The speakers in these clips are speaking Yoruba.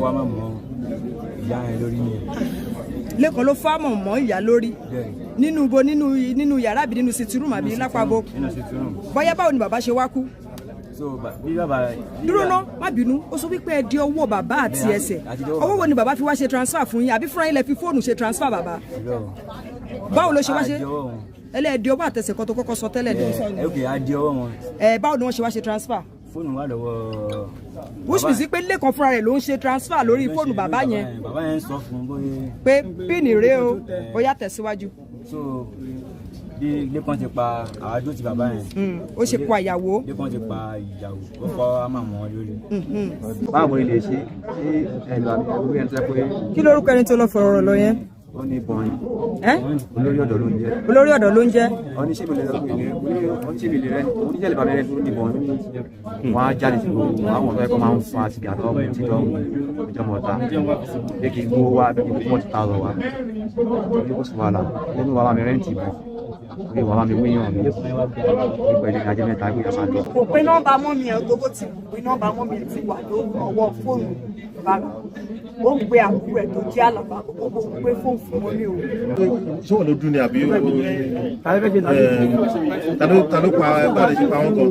fọ́ àmọ́ mọ́ ìyá yẹn lórí ni. Lẹ́kan ló fọ́ àmọ́ mọ́ ìyá lórí nínú bo nínú yàrá àbí nínú sitting room àbí lápapọ̀ bóyá báwo ni bàbá ṣe wá kú. So bí bàbá dúró ná má bínú ó sọ wípé ẹ di ọwọ́ bàbá àti ẹsẹ̀ owó wo ni bàbá fi wá ṣe transfer fún yín àbí fúnra yín lẹ fi fóònù ṣe transfer bàbá báwo ló ṣe wá ṣe ẹlẹ́ẹ̀dì ọwọ́ àtẹsẹ̀ kan tó kọ́kọ́ sọ tẹ́lẹ̀ ní. ẹ á di ọwọ́ wọn. Báwo ni wọ́n ṣe wá ṣe transfer. fóònù wà lọ́wọ́. wíṣ mi sí pé Lẹ́kan fúnra rẹ̀ ló ń ṣe transfer lórí fóònù bàbá yẹn. bàbá yẹn sọ fún un bóyá. pé píìnì rèé o ó yá tẹ̀síwájú. so bí Lẹ́kan ti pa àwájú ti bàbá yẹn. ó ṣe pa ìyàwó. Lẹ́kan ti pa ìyàwó ó fọ́ àmọ́ wọn lórí. báwo ni lè ṣe ẹnu àbí ẹni tó yẹ pé. kí lórúkọ ẹni tó lọ fọ̀rọ̀ lọ yẹn. ó ní bọ́ọ̀n olórí ọ̀dọ́ ló ń jẹ́. olórí ọ̀dọ́ ló ń jẹ́. wọ́n ní ṣébìlì rẹ̀ wọ́n ní ṣébìlì rẹ̀ oníjẹ́lẹ̀ bàbá rẹ̀ tó ní bọ́ọ̀n wọ́n á jáde sí gbogbo àwọn ọ̀dọ́ ẹ̀kọ́ máa ń fa sìgá tó ti jọ ìjọba ọ̀tá pé kí n gbó wá bí kí n pọ̀ ti ta ọ̀rọ̀ wa ní kò sí wàhálà nínú wàhálà mi rẹ́ǹtì bọ̀ ní wàhálà mi wíyàn mi nípa ìdíje ajé mẹ́ta gbé yàrá jọ. kò pé nọ́mbà mọ́mí ẹ̀ gbogbo ti pé nọ́mbà mọ́mí ẹ̀ ti wà lọ́wọ́ fóònù bàbá ó ń gbé àbúrò ẹ̀ tó jẹ́ àlàbà gbogbo ń gbé fóònù fún wọn ní òun. ṣé wọn ló dún ní àbí ta ló pa báyìí ṣe pa wọn kan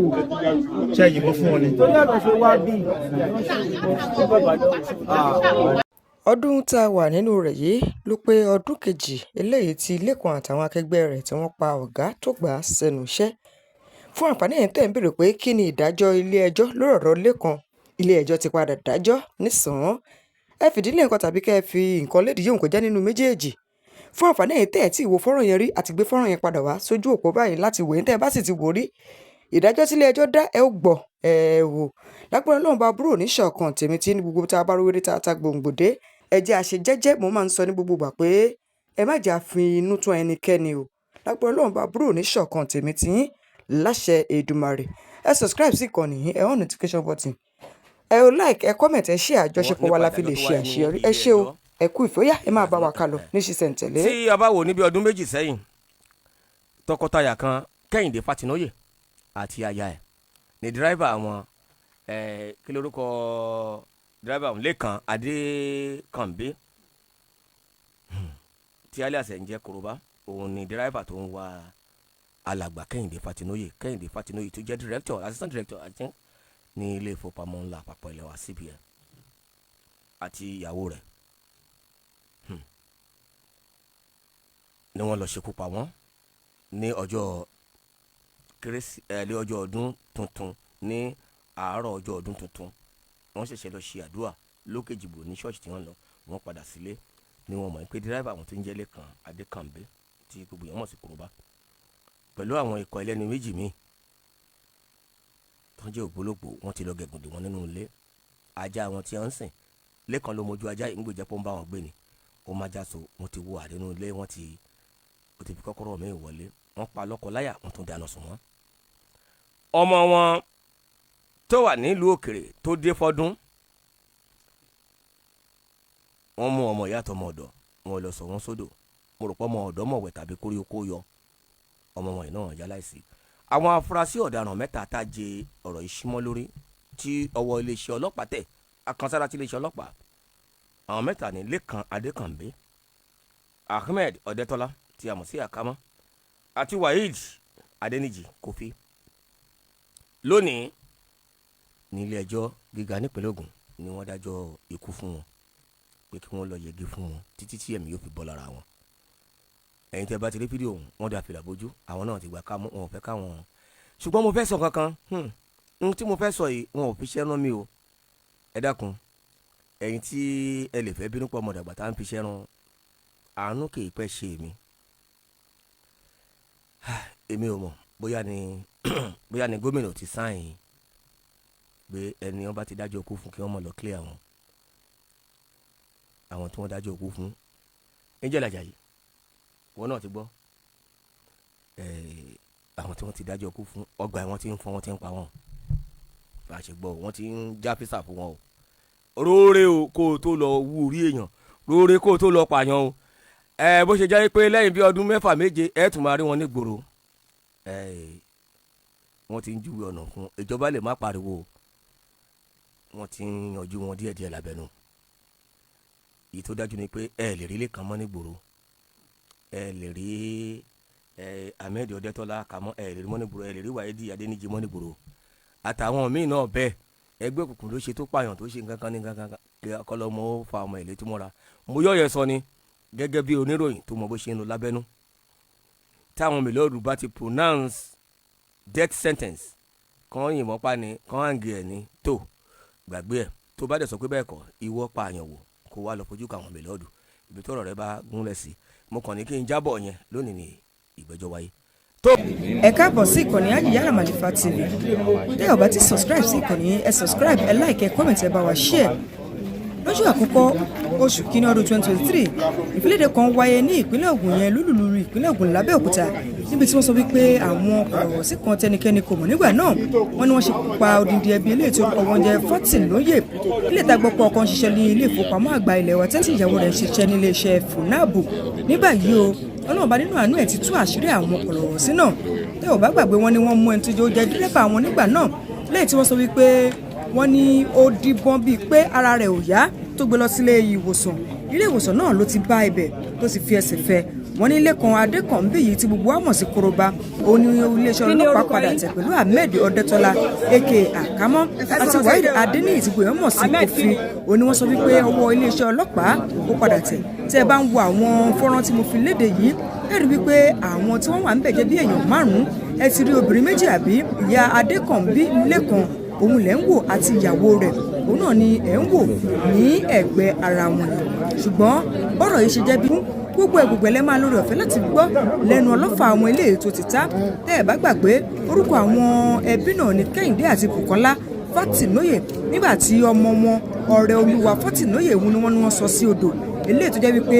ṣe ìyìnbọn fún wọn ni. ọdún tá a wà nínú rẹ̀ yìí ló pé ọdún kejì eléyìí tí Lẹ́kan àtàwọn akẹgbẹ́ rẹ̀ tí wọ́n pa ọ̀gá tó gbà á sẹ́nu iṣẹ́. fún àǹfààní ẹ̀ ń tẹ̀ ń béèrè pé kí ni ìdájọ́ ilé-ẹjọ́ lórí ọ̀rọ̀ Lẹ́kan ilé-ẹjọ́ ti padà dájọ́ nísàn-án ẹ fìdílé nǹkan tàbí kẹ́ ẹ fi nǹkan lédìí yóò kó jẹ́ nínú méjèèjì. fún àǹfààní ẹ̀ tẹ́ ẹ̀ tí ìwo fọ́nrán yẹn rí àti gbé fọ́nrán yẹn padà wá sójú òpó báyìí láti wò ó tẹ́ ẹ bá sì ti wò rí ìdájọ́ tí ilé-ẹjọ́ dá ẹ ó gbọ́ ẹ wò lágbára Ọlọ́run bá búrò ní ṣọ̀kan tèmi tí ní gbogbo tá a bá rówó tá a ta gbòǹgbòdé ẹ jẹ́ àṣẹ jẹ́jẹ́ mo máa ń sọ ní gbogbo ìgbà pé ẹ má jà fi inú tún ẹnikẹ́ni o lágbára Ọlọ́run bá búrò ní ṣọ̀kan tèmi tí yín láṣẹ Èdùmàrè ẹ subscribe sí ìkànnì yín ẹ on notification button ẹ o like ẹ comment ẹ share àjọṣepọ̀ wa la fi lè ṣe àṣeyọrí ẹ ṣé o ẹ kú ìfẹ́ yá ẹ máa bá wa kálọ ní ṣísẹ̀ntẹ̀lé. tí a bá wò níbi ọdún méjì sẹ́yìn tọkọtaya kan Kẹ́hìndé Fátinóyè àti aya ẹ̀ ní dírẹ́fà àwọn kí lórúkọ dírẹ́fà àwọn Lẹ́kan Adékànbí tí alias ẹ̀ ń jẹ́ Kòróbá òun ni dírẹ́fà tó ń wa alàgbà Kẹ́hìndé Fátinóyè tó jẹ́ director assistant director àti ní ilé ìfowópamọ́ ńlá àpapọ̀ ilẹ̀ wa CBN àti ìyàwó rẹ̀ ni wọ́n lọ ṣekú pa wọ́n ní ọjọ́ ní ọjọ́ ọdún tuntun ní àárọ̀ ọjọ́ ọdún tuntun wọ́n ṣẹ̀ṣẹ̀ lọ ṣe àdúrà lókè jìbò ní ṣọ́ọ̀ṣì tí wọ́n lọ wọ́n padà sílé ni wọ́n mọ̀ pé dírẹ́fà àwọn tó ń jẹ́ Lẹ́kan Adékànbí tí gbogbo yẹn mọ̀ sí Kòróbá pẹ̀lú àwọn ikọ̀ ẹlẹ́ni méjì míì tó ń jẹ́ ògbólógbò wọ́n ti lọ gẹ̀gùndè wọn nínú ilé ajá wọn tí wọ́n ń sìn Lẹ́kan ló mojú ajá yìí ń gbèjẹ́ pé ó ń bá wọn gbé ni ó má já so wọ́n ti wo àdénú ilé wọ́n ti fi kọ́kọ́rọ́ mi wọlé wọ́n pa lọ́kọ láyà wọ́n tún dáná sun wọ́n. ọmọ wọn tó wà nílùú òkèrè tó dé fọdún wọ́n mú ọmọ ìyá àtọmọ ọ̀dọ̀ wọn lọ sọ wọ́n sódò mo rò pé ọmọ ọ̀dọ́ mọ̀wẹ̀ tàbí kórí okó yọ ọmọ wọn náà já láìsí. àwọn afurasí ọ̀daràn mẹ́ta tá a jẹ ọ̀rọ̀ ìṣímọ́ lórí tí ọwọ́ iléeṣẹ́ ọlọ́pàá tẹ̀ akànsára tí iléeṣẹ́ ọlọ́pàá àwọn mẹ́ta ní Lẹ́kan Adékànbí Ahmed Ọ̀dẹ́tọ́lá tí a mọ̀ sí Àkámọ́ àti Waheed Adéníjì Kófí. lónìí ní ilé ẹjọ́ gíga nípínlẹ̀ Ògùn ni wọ́n dájọ́ ikú fún wọn pé kí wọ́n lọ yẹgi fún wọn títí tí ẹ̀mí yóò fi bọ́ lára wọn. ẹ̀yin tẹ́ bá ti rí fídíò ọ̀hún wọ́n dá fìlà bójú àwọn náà ti gbà ká wọn ò fẹ́ káwọn. ṣùgbọ́n mo fẹ́ sọ kankan ohun tí mo fẹ́ sọ yìí wọn ò fi ṣẹ́ rán mi o ẹ dákun ẹ̀yin tí ẹ lè fẹ́ bínú pọ̀ mọ̀dàgbà tá à ń fi ṣẹ́ rán àánú kì í pẹ́ ṣe èmi ò mọ̀ bóyá ni gómìnà ti sáìn pé ẹni wọn bá ti dájọ́ ikú fún kí wọ́n mọ̀ lọ clear àwọn tí wọ́n dájọ́ ikú fún Angel Ajayi wọn náà ti gbọ́ àwọn tí wọ́n ti dájọ́ ikú fún ọgbà wọn ti ń fọ́n wọn ti ń pa wọn bá a ṣe gbọ́ wọn ti ń já físà fún wọn o róore o kó o tó lọ wú orí èèyàn róore kó o tó lọ pààyàn o bó ṣe jẹ́ pé lẹ́yìn bí ọdún 6-7 ẹ tún máa rí wọn nígboro wọ́n ti ń júwe ọ̀nà fún ìjọba lè má pariwo wọ́n ti ń yanjú wọn díẹ̀díẹ̀ lábẹ́nu èyí tó dájú ni pé ẹ lè rí ilé kan mọ́ nígboro, ẹ lè rí Ahmed Ọdẹ́tọ́lá kàmọ́, ẹ lè rí mọ́ nígboro, ẹ lè rí Wáídì Adéníjì mọ́ nígboro àtàwọn míì náà bẹ́ẹ̀. Ẹgbẹ́ òkùnkùn ló ṣe tó pààyàn tó ṣe nǹkan kan ní nǹkan kan kọ́lọ́ mọ́ ó fa ọmọ ìlé tí mọ́ra. Mo yọ̀yẹ̀ sọ ni gẹ́gẹ́ bí oníròyìn tó mọ bó ṣe ń lọ lábẹ́nú. Táwọn mélòó bá ti pronounce death sentence kan yìnbọn pa ni kan hàǹgì ẹ̀ ní tó gbàgbé ẹ̀ tó bá dẹ̀ sọ pé bẹ́ẹ̀ kọ́ ìwọ pa àyàn wò kó wá lọ fojú káwọn mélòó ibi tọ́rọ̀ rẹ bá gúnlẹ̀ sí. Mo kàn ní kí n jábọ̀ yẹn lónìí ní ìgbẹ́jọ́ wáyé. Ẹ káàbọ̀ sí ìkànnì Ajíyára Màlífà TV. Tẹ́ ò bá ti subscribe sí ìkànnì ẹ subscribe, ẹ like, ẹ comment, ẹ bá wa share. Lọ́jọ́ àkọ́kọ́ oṣù kínní ọdún 2023 ìfiléde kan wáyé ní ìpínlẹ̀ Ògùn yẹn lúlùlù ìpínlẹ̀ Ògùn lábẹ́òkúta níbi tí wọ́n sọ wípé àwọn ọ̀rọ̀ sí kan tẹnikẹ́ni kò mọ̀ nígbà náà wọ́n ní wọ́n ṣe pa odindi ẹbí ilé tí orúkọ wọn jẹ́ Fortune lóye ilé ìtagbọ́pọ̀ ọkàn ṣiṣẹ́ ní ilé ìfowópamọ́ àgbà ilẹ̀ wa tẹ́tí ìyàwó rẹ̀ ń ṣiṣẹ́ ní iléeṣẹ́ FUNAB. ní báyìí o Ọlọ́run bá nínú àánú ẹ̀ ti tú àṣírí àwọn ọ̀rọ̀ sí náà. Tẹ́ ò bá gbàgbé wọn ni wọ́n mú ẹni tó jẹ́ dírẹ́bà wọn nígbà náà lẹ́yìn tí wọ́n sọ wípé wọ́n ní ó díbọ́n bíi pé ara rẹ̀ ò yá tó gbé lọ sílé ìwòsàn. Ilé ìwòsàn náà ló ti bá ibẹ̀ tó sì fi ẹsẹ̀ fẹ́. Wọ́n ní Lékan Adékànbí yìí tí gbogbo wa mọ̀ sí Koroba òun ni iléeṣẹ́ ọlọ́pàá padà tẹ̀ pẹ̀lú Ahmed Ọdẹ́tọ́lá aka Àkámọ́ àti Wáídì Adéníyì tí gbogbo mọ̀ sí Kòfí. Òun ni wọ́n sọ wípé ọwọ́ iléeṣẹ́ ọlọ́pàá ó padà tẹ̀. Tẹ́ ẹ bá ń wo àwọn fọ́nrán tí mo fi léde yìí ẹ rí wípé àwọn tí wọ́n wà ń bẹ̀ jẹ́ bí èèyàn 5. Ẹ ti rí obìnrin méjì àbí ìyá Adékànbí Lékan òun lẹ́ ń wò àti ìyàwó rẹ̀ òun náà ni ẹ̀ ń wò ní ẹ̀gbẹ́ ara wọn yìí. Ṣùgbọ́n bọ́rọ̀ yìí ṣe jẹ́ bí gbogbo ẹ̀gbẹ̀gbẹ̀ máa lórí ọ̀fẹ́ láti gbọ́ lẹ́nu ọlọ́fà àwọn ilé ètò títà. Tẹ́ ẹ̀ bá gbàgbé orúkọ àwọn ẹbí náà ni Kẹ́hìndé àti Bùkọ́lá Fátìnóyè nígbà tí ọmọ wọn ọ̀rẹ́ Olúwa Fátìnóyè òun ni wọ́n sọ sí odò eléyìí tó jẹ́ wípé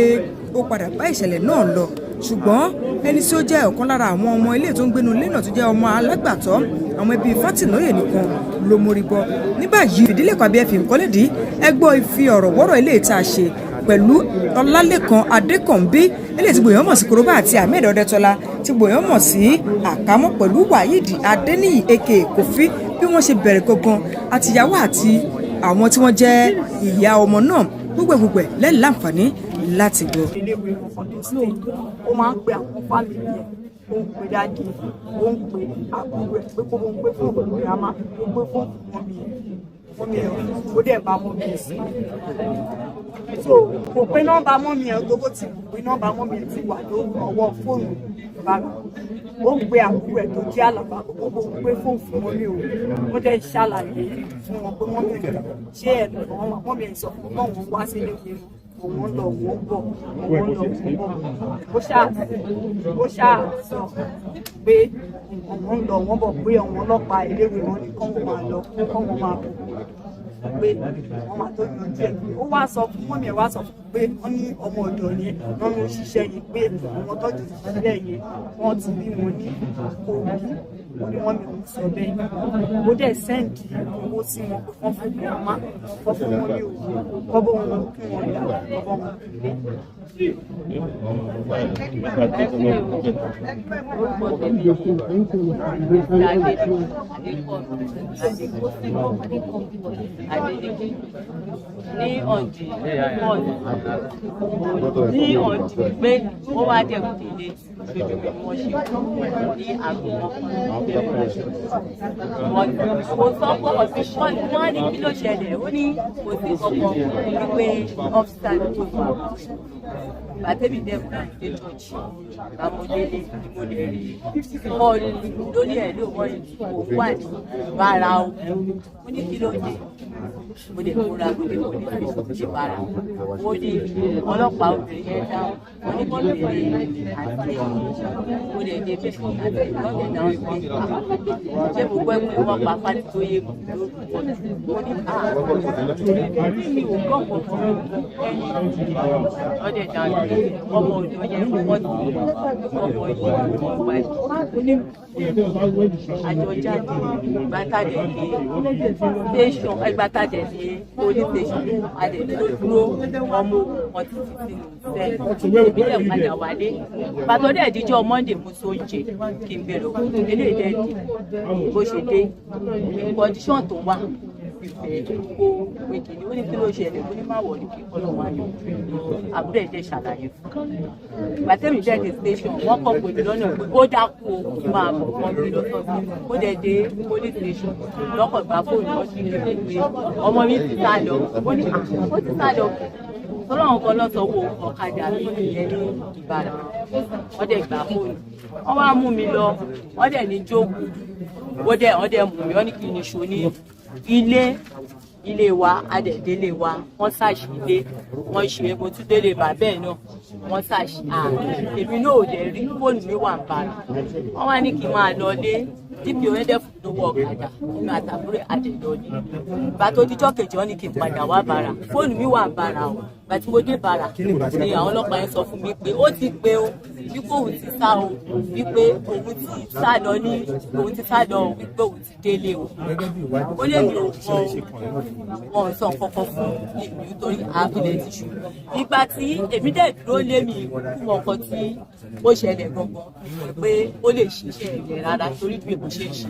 ó padà bá ìṣẹ̀lẹ̀ náà lọ. Ṣùgbọ́n ẹni tí ó jẹ́ ọ̀kan lára àwọn ọmọ ilé tó ń gbénu ilé náà tó jẹ́ ọmọ alágbàtọ́ àwọn ẹbí Fátìnóyè nìkan ló mórí bọ́. Ní báyìí ìdílé kan bí ẹ fi nǹkan lédìí ẹ gbọ́ ìfi ọ̀rọ̀ wọ́rọ̀ ilé ìta ṣe pẹ̀lú Ọlálékan Adékànbí eléyìí tí gbòyàn mọ̀ sí Koroba àti Ahmed Ọdẹ́tọ́lá tí gbòyàn mọ̀ sí Àkámọ́ pẹ̀lú Wáídì Adéníyì aka Kòfí bí wọ́n ṣe bẹ̀rẹ̀ gangan àtìyàwó àti àwọn tí wọ́n jẹ́ ìyá ọmọ náà gbogbo lẹ́yìn láǹfààní láti gbọ́. Ó máa ń pe àwọn fámìlì ẹ̀, ó ń pe dáàdì, ó ń pe àbúrò ẹ̀ pé kó ń gbé fún òun girama, ó gbé fún mọ́mí ẹ̀ ó dẹ̀ bá mọ́mí ẹ̀ sí. So kò pé nọ́mbà mọ́mí ẹ̀ gbogbo ti pé nọ́mbà mọ́mí ẹ̀ ti wà lọ́wọ́ fóònù bàbá. Ó ń pe àbúrò ẹ̀ tó jẹ́ àlàbà gbogbo ń gbé fóònù fún mọ́mí o. Ó dẹ̀ ṣàlàyé fún wọn pé mọ́mí ẹ̀ ṣé ẹ̀ lọ́wọ́ mọ́mí ẹ̀ sọ fún wọn wá sí ilé ìwé òun lọ wọ́n bọ̀ ó ṣáà sọ pé òun lọ wọ́n bọ̀ pé àwọn ọlọ́pàá iléèwé wọn ní kọ́ wọn máa lọ kọ́ wọn máa bọ̀ pé wọ́n máa tó yanjú ẹ̀. Ó wá sọ fún mọ́mí ẹ̀ wá sọ fún pé wọ́n ní ọmọ ọ̀dọ̀ yẹn wọ́n ló ṣiṣẹ́ yẹn pé àwọn tọ́jú ìṣẹ̀lẹ̀ yẹn wọ́n ti bí wọn ní Kogi ó ní wọ́n mi sọ bẹ́ẹ̀ ó dẹ̀ sẹ́ǹdì owó sí wọn pé wọ́n fún mi ọmọ wọ́n fún wọn ní òwò kọ́bọ̀ wọn kí wọ́n dà kọ́bọ̀ wọn lé. ní ọ̀dì pé ó wá dẹ̀kù délé lójú pé wọ́n ṣe ní àgọ́ wọn kò sọ pé ọ̀sìn wọ́n ní kí ló ṣẹlẹ̀ ó ní kò sí kankan wípé ọ́fíìsì tó wà bàtẹ́bí dẹ́kun dé church àmọ́délé mo lè rí bọ́ọ̀lù lórí ẹ̀ ló wọ́n kò wà ní bára o mo ní kí ló dé mo lè múra mo lè ṣe bára mo ní ọlọ́pàá obìnrin yẹn dáhùn mo ní kí ló dé àti mo lè dé bẹ́ẹ̀ àti lọ́dẹ̀ náà ṣe mo gbọ́ pé wọ́n pa pátí tó yé mi lórúkọ mo ní mi ò gbọ́ pọ̀ lọ́dẹ̀ náà ọmọ ọ̀dọ́ yẹn wọ́n ti ọmọ yìí àjọjáde ìgbàtàdé ní station ìgbàtàdé ní police station àdèdè dúró ọmọ wọn ti fi sínú ìbílẹ̀ padà wálé pàtó dẹ̀ díjọ́ Monday mú sóúnjẹ kí n bẹ̀rẹ̀ òkú eléyìí dẹ̀ di bó ṣe dé condition tó wà fi fẹ́ kó pé kìíní ó ní kí ló ṣẹlẹ̀ ó ní má wọ̀ ní kí ọlọ́run ayọ̀ àbúrò ẹ̀ dẹ̀ ṣàlàyé fún gbàtẹ́mi dẹ̀ dé station wọ́n kọ́ pé mi lọ́nà pé ó dákú o kí máa bọ̀ wọ́n gbé lọ sọ́sì ó dẹ̀ dé police station lọ́kọ̀ gbà fóònù wọn sí ilé pé ọmọ mi ti sá lọ ó ní ó ti sá lọ tọ́lọ́run kan lọ sanwó ọ̀kadà mi ìyẹn ní Ìbàdàn wọ́n dẹ̀ gbà fóònù wọ́n wá mú mi lọ wọ́n dẹ̀ ní jókòó wọ́n dẹ̀ mú mi wọ́n ní kí n ṣo ní ilé wa adẹ̀délé wa wọ́n ṣàṣì ilé wọ́n ṣe mo tún délé bàbá ẹ̀ náà wọ́n ṣàṣì èmi náà ò dẹ̀ rí fóònù mi wà ń bára wọ́n wá ní kí n máa lọ lé dípò ẹ̀dẹ̀ fún lówó ọ̀kadà nínú àtàbúrò àtẹ̀lọ́lé ìgbà tó dijọ́ kejì wọ́n ní kí n padà wá bára fóònù mi wà ń bára o ìgbà tí mo dé bára ni àwọn ọlọ́pàá yẹn sọ fún mi pé ó ti pé o wípé òun ti sá o wípé òun ti sá lọ wípé òun ti délé o ó lè mi ò mọ wọn sọ kankan fún èmi nítorí àbílẹ̀ ti ṣù ìgbà tí èmi dẹ̀ dúró lé mi fún ọkọ̀ tí ó ṣẹlẹ̀ gangan pé ó lè ṣiṣẹ́ ẹ̀jẹ̀ rárá torí bí èmi ṣe ń ṣe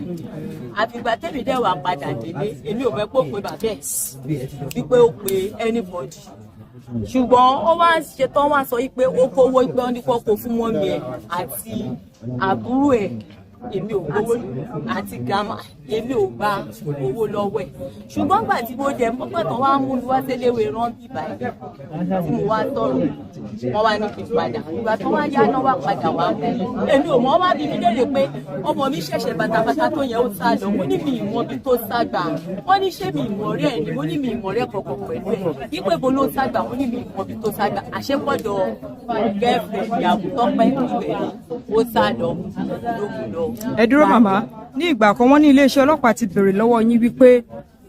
àfìgbà tẹ́mi dẹ̀ wà padà délé èmi ò fẹ́ pé ó pe bàbá ẹ̀ wípé ó pe anybody ṣùgbọ́n ó wá ṣetán wá sọ pé ó kówó pé ó ní kó fún mọ́mí ẹ̀ àti àbúrò ẹ̀ èmi ò gbowó àti gàmà èmi ò gba owó lọ́wọ́ ẹ̀ ṣùgbọ́n gbà tí mo jẹ mọ́pẹ́ tán wá mú mi wá séléwé rán bíbá ẹ̀ tí mo wá sọ̀rọ̀ wọ́n wá ní kí n padà ìgbà tó wá yá náà wá padà wá èmi ò mọ̀ wá bí mi léèrè pé ọmọ mi ṣẹ̀ṣẹ̀ bàtàbàtà tó yẹ ó sá lọ mo ní mi ìmọ̀ bí tó sá gbà wọ́n ní ṣé mi ìmọ̀ rẹ̀ ni mo ní mi ìmọ̀ rẹ̀ kọ̀ọ̀kan pẹ̀lú ẹ̀ yípe bo ló sá gbà mo ní mi ìmọ̀ bí tó sá gbà àṣepọ̀dọ̀ gẹ́fẹ̀ ìyàwó tọ́pẹ́ ìbẹ̀ ó sá lọ lókun lọ. Ẹ dúró màmá ní ìgbà kan wọ́n ní iléeṣẹ́ ọlọ́pàá ti béèrè lọ́wọ́ yín wípé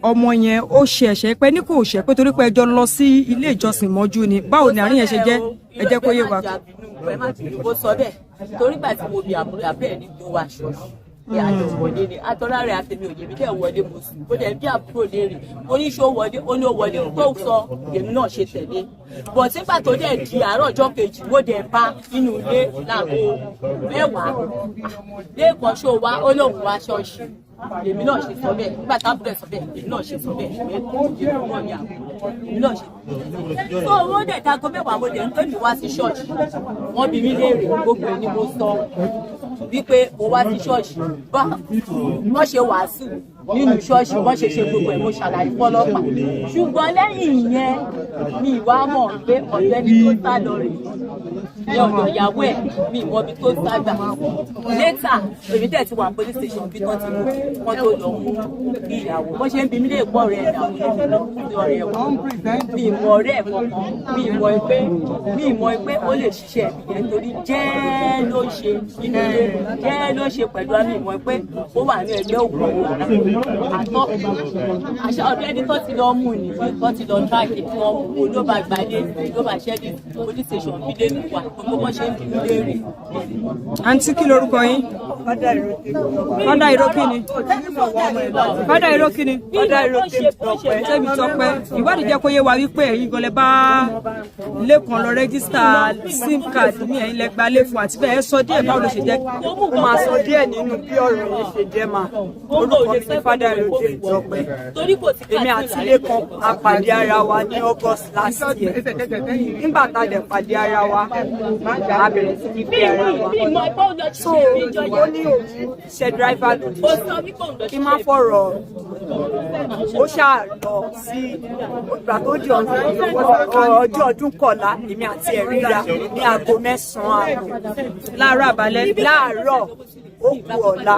ọmọ yẹn ó ṣe ẹ̀ṣẹ̀ pé ní kò ṣẹ̀ pé torí pé ẹjọ́ lọ sí ilé ìjọsìn mọ́jú ni báwo ni àárín yẹn ṣe jẹ́ ẹ jẹ́ kó yé wa. ó sọ bẹ́ẹ̀ torí gbà tí mo bí àbúrò abẹ́ẹ̀ ní gbowó aṣọ ní àjọ wọlé ni atọ́lá rẹ̀ àtẹ̀mí òye mi dẹ̀ wọlé mo sì ó dẹ̀ bí àbúrò léèrè oníṣó wọlé ó ní ó wọlé tó sọ èmi náà ṣe tẹ̀lé bọ̀ sígbà tó dẹ̀ di àárọ̀ ọjọ́ kejì mo dẹ̀ bá inú ilé láago mẹ́wàá lẹ́ẹ̀kan ṣó wa ó lóun wá ṣọ́ọ̀ṣì èmi náà ṣe sọ bẹ́ẹ̀ nígbà tábùrẹ sọ bẹ́ẹ̀ èmi náà ṣe sọ bẹ́ẹ̀ èmi náà ṣe so owó dẹ̀ dago mẹ́wàá mo dẹ̀ ń pè mí wá sí ṣọ́ọ̀ṣì wọ́n bi mí léèrè gbogbo ẹni mo sọ wípé mo wá sí ṣọ́ọ̀ṣì wọ́n ṣe wàásù nínú ṣọ́ọ̀ṣì wọ́n ṣe gbogbo ẹ̀ mo ṣàlàyé fọ́lọ́pàá ṣùgbọ́n lẹ́yìn ìyẹn mi ìwà mọ̀ pé ọ̀gbẹ́ni tó sá lọ rè ní ọ̀dọ̀ ìyàwó ẹ̀ mi ìmọ̀ ibi tó sá gbà létà èmi dẹ̀ ti wà police station bí wọ́n ti mú wọ́n tó lọ mú ìyàwó wọ́n ṣe ń bi mí lè pọ̀ rẹ̀ ẹ̀dá ọ̀rẹ́ wọn mi ìmọ̀ ọ̀rẹ́ ẹ̀ kankan mi ìmọ̀ pé ó lè ṣiṣẹ́ ìyẹn torí jẹ́ ló ṣe nínú ilé jẹ́ ló ṣe pẹ̀lú àmì ìmọ̀ pé ó wà ní ẹgbẹ́ òkùnkùn àtọ́ àṣà ọ̀dọ́ ẹni tó ti lọ mú ni tó ti lọ tíráàkì tí wọ́n mú ló bá gbadé ló bá ṣẹ́ni police station bí lè wà gbogbo bó ṣe ń bí léèrè. àǹtí kí lorúkọ yín. fada ìrókìní. fada ìrókìní. tẹ́mi tọpẹ́ ìwádìí jẹ́ kó yé wa wípé ẹ̀yin gan lẹ bá lẹ́kàn lọ rẹ́gísítà sim card ní ẹ̀yin lẹ gbalé fún àti bẹ́ẹ̀ sọ díẹ̀ báwo ló ṣe jẹ́. ó máa sọ díẹ̀ nínú bí ọ̀rọ̀ yẹn ṣe jẹ́ máa orúkọ mi ní fada ìrókìní tọpẹ́ èmi àti lẹ́kàn apàdé ara wa ní August last year nígbà tá a dẹ̀ pàdé ara wa a bẹ̀rẹ̀ sí ní bí ara wa so ó ní òun ṣe driver lòdì kí n má fọ̀rọ̀ ó ṣáà lọ sí ìgbà tó di ọjọ́ ọdún kọ̀ọ̀la èmi àti ẹ̀ ríra ní aago 9:00 láàárọ̀ àbálẹ́. láàárọ̀ ó kù ọ̀la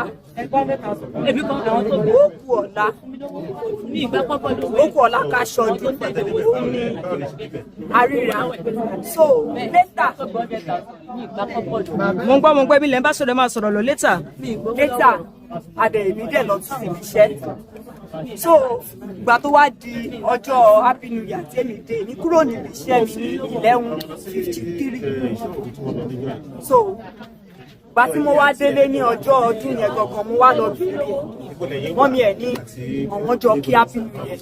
ó kù ọ̀la ká ṣọdún ó ní àríra so later mo ń gbọ́ bí lẹ́ ń bá sọ̀rọ̀ máa sọ̀rọ̀ lọ later adẹ̀ èmi dẹ̀ lọ sí iṣẹ́ so ìgbà tó wá di ọjọ́ happy new year tí èmi dé ní kúrò níbi iṣẹ́ mi ní 11:53 so ìgbà tí mo wá délé ní ọjọ́ ọdún yẹn gangan mo wá lọ bèrè mọ́mí ẹ̀ ní àwọn jọ kí happy new year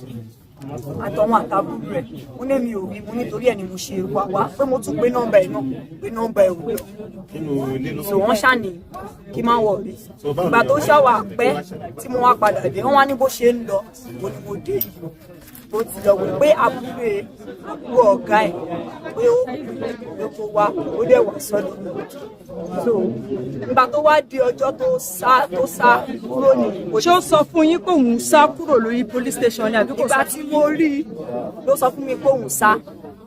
àtọwọn àtàbúrò rẹ̀ ó ní mi ò rí mu nítorí ẹ̀ ni mo ṣe wá pé mo tún gbé nọ́mbà ẹ̀ náà gbé nọ́mbà ẹ̀ wò so wọ́n ṣàní kí n má wọ̀ rí ìgbà tó ṣàwà pẹ́ tí mo wá padà dé wọ́n wá ní bó ṣe ń lọ mo ní mo dé yìí ó ti lọ wò pé àbúrò ọ̀gá ẹ̀ pé ó kó wá ó dẹ̀ wá sọ́dọ̀ so nígbà tó wá di ọjọ́ tó sá kúrò ní. ṣé ó sọ fún yín pé òun sá kúrò lórí police station ni àbí kò sá? ìgbà tí mo rí i ló sọ fún mi pé òun sá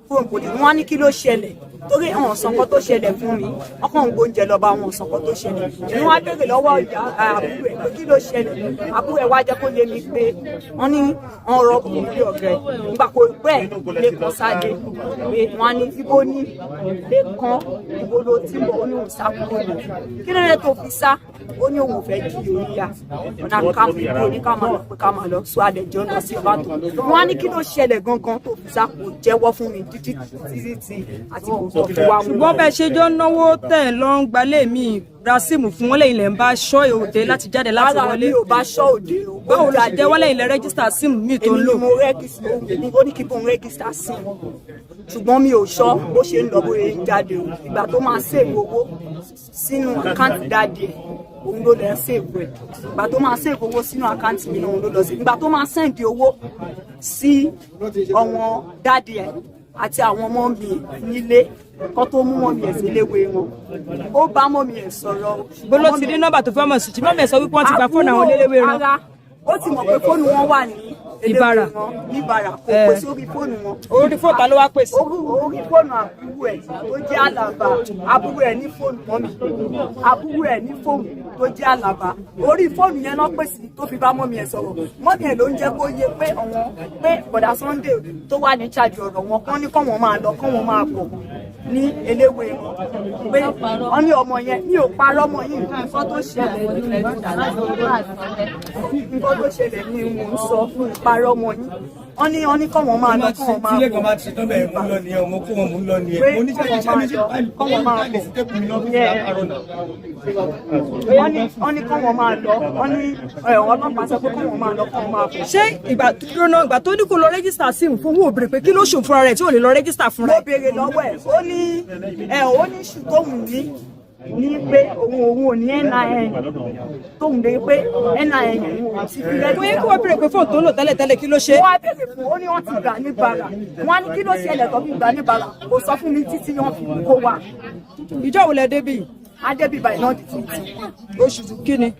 kúrò ní police. wọ́n á ní kí ló ṣẹlẹ̀ torí àwọn ọ̀sánkan tó ṣẹlẹ̀ fún mi ọkàn ń gbóúnjẹ lọ́ba àwọn ọ̀sánkan tó ṣẹlẹ̀ ni wọ́n á béèrè lọ́wọ́ ìyá àbúrò ẹ̀ pé kí ló ṣẹlẹ̀ àbúrò ẹ̀ wá jẹ́ kó yé mi pé wọ́n ní wọ́n rọ òkúri ọ̀gá ẹ̀ nígbà kó pẹ́ lẹ́kọ̀ọ́ sáde pé wọ́n á ní ibo ní lẹ́kàn ibo ló ti mọ̀ ó ní òun sá kúrò ní kí ló dé tó fi sá ó ní òun fẹ́ di orí ya ọ̀nà káfí ní ká máa lọ pé ká máa lọ sọ àdẹ̀jọ́ lọ sí ọba tó wọ́n á ní kí ló ṣẹlẹ̀ gangan tó fi sá kò jẹ́wọ́ fún mi títí àti kò ṣùgbọ́n bẹ́ẹ̀ ṣe jọ náwó tẹ̀ lọ ń gbalẹ̀ mi rasimu fún wọn lẹ́yìn lẹ́ ń bá ṣọ́ òde láti jáde láti wọlé. ara mi ò bá ṣọ́ òde o. báwo la jẹ́ wọ́n lẹ́yìn lẹ́ rẹ́gísítà sim mi tó ń lò. èmi ni mo rẹ́gísítà ó ní kí n rẹ́gísítà sim ṣùgbọ́n mi ò ṣọ́ bó ṣe ń lọ bó ṣe ń jáde o ìgbà tó máa save owó sínú àkáǹtì dáadé òun ló lọ save ẹ̀ ìgbà tó máa save owó sínú àkáǹtì mi náà òun ló lọ sí ìgbà tó máa send owó sí ọ̀wọ́n dáadé ẹ̀ àti àwọn ọmọ mi nílé kan tó mú mọ́mí ẹ̀ sí iléèwé wọn ó bá mọ́mí ẹ̀ sọ̀rọ̀. gbọ́dọ̀ ti dé nọ́mbà tó fẹ́ mọ̀ sí tí mọ́mí ẹ̀ sọ wípé wọ́n ti gba fóònù àwọn iléèwé wọn. ara ó ti mọ̀ pé fóònù wọn wà ní Ìbàrà níbàrà kò pè sórí fóònù wọn. orí fóònù ta ló wá pèsè. orí fóònù àbúrò ẹ̀ tó jẹ́ àlàbà àbúrò ẹ̀ ní fóònù mọ́mí àbúrò ẹ̀ ní fóònù tó jẹ́ àlàbà orí fóònù yẹn náà pèsè tó fi bá mọ́mí ẹ̀ sọ̀rọ̀ mọ́mí ẹ̀ ló ń jẹ́ kó yé pé àwọn pé bọ̀dà Sunday tó wà ní charge ọ̀rọ̀ wọn kán ní kọ́wọn máa lọ kọ́wọn máa bọ̀ ní eléwé wọn pé wọ́n ní ọmọ yẹn ní ò parọ́ mọ́ yìí nǹkan tó ṣẹlẹ̀ ní mò ń sọ fún ìparọ́ mọ́ yìí wọ́n ní kọ́wọn máa lọ kọ́wọn máa bọ̀ tílé kan bá ti tán bẹ́ẹ̀ mú lọ nìyẹn ọmọ kó wọn mú lọ nìyẹn mo ní sẹ́yìn iṣẹ́ méjì kọ́wọn máa bọ̀ wọ́n ní kọ́wọn máa lọ wọ́n ní ọlọ́pàá sọ pé kọ́wọn máa lọ kọ́wọn máa bọ̀. ṣé ìgbà tó ní kó lọ rẹ́gísítà sim fún owó òbèrè pé kí ló ṣòfò fúnra rẹ̀ tí ò lè lọ rẹ́gísítà fúnra mo béèrè lọ́wọ́ ẹ̀ ó ní ṣùgbọ́n ní pé òun ò ní NIN tóun lè pé NIN òun ti fi rẹ́díò. mo yẹ kí wọ́n béèrè pé fóònù tó ń lò tẹ́lẹ̀ kí ló ṣe. wọ́n á béèrè fún ó ní wọ́n ti gbà ní bàrà wọ́n á ní kí ló ṣẹlẹ̀ tó fi gbà ní bàrà kò sọ fún mi títí wọ́n fi kó wa. ìjọ wo lẹ débì? adébíbà iná di títí. oṣù kíni?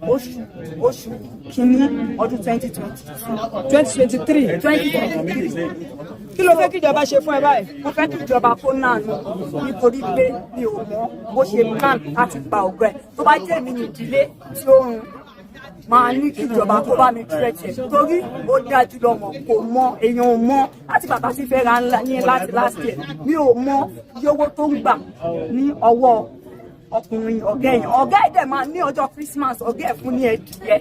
oṣù kìíní ọdún 2023. kí ló fẹ́ kí ìjọba ṣe fún ẹ báyìí? mo fẹ́ kí ìjọba kó náà nù nítorí pé mi ò mọ bó ṣe plan láti pa ọ̀gá ẹ̀ tó bá jẹ́ mi ní ìdílé tí ó rùn máa ní kí ìjọba kó bá mi tírẹ̀tì torí ó dájú lọ́mọ kò mọ èèyàn ò mọ láti bàbá sí fẹ́ ra ńlá yẹn láti last year mi ò mọ iye owó tó ń gbà ní ọwọ́ ọkùnrin ọ̀gá ẹ̀ dẹ̀ máa ní ọjọ́ Christmas ọ̀gá ẹ̀ fún ní ẹ̀dìyẹ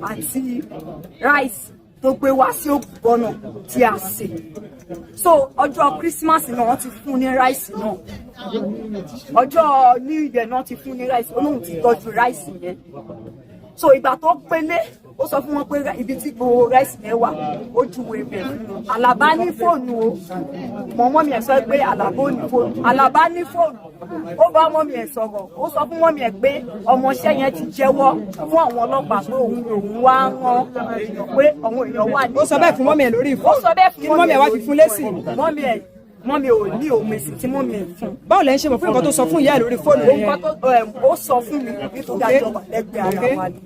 àti rice tó gbé wá sí ògbọ́nà tí a sè so ọjọ́ Christmas náà wọ́n ti fún ní rice náà ọjọ́ New Year náà ti fún ní rice olóhùn ti tọ́jú rice yẹn so ìgbà tó pélé ó sọ fún wọn pé ibi tí gbogbo rice yẹn wà ó juwèé ibẹ̀ fún wọn Àlàbá ní fóònù o mọ́mí ẹ̀ sọ pé Àlàbá ò ní fóònù Àlàbá ní fóònù ó bá mọ́mí ẹ̀ sọ̀rọ̀ ó sọ fún mọ́mí ẹ̀ pé ọmọọṣẹ́ yẹn ti jẹ́wọ́ fún àwọn ọlọ́pàá pé òun wá rán èèyàn pé àwọn èèyàn wà ní. ó sọ bẹ́ẹ̀ fún mọ́mí ẹ̀ lórí ìfọ́. ó sọ bẹ́ẹ̀ fún mọ́mí ẹ̀ wá fi fún lésì. mọ́mí ò ní òmèsì tí mọ́mí ẹ̀ fún. báwo lẹ ń ṣe mọ̀ fún nǹkan tó sọ fún ìyá ẹ̀ lórí fóònù yẹn. ó sọ fún mi nítorí àjọba lẹ́gbẹ̀ẹ́ ara wa ni.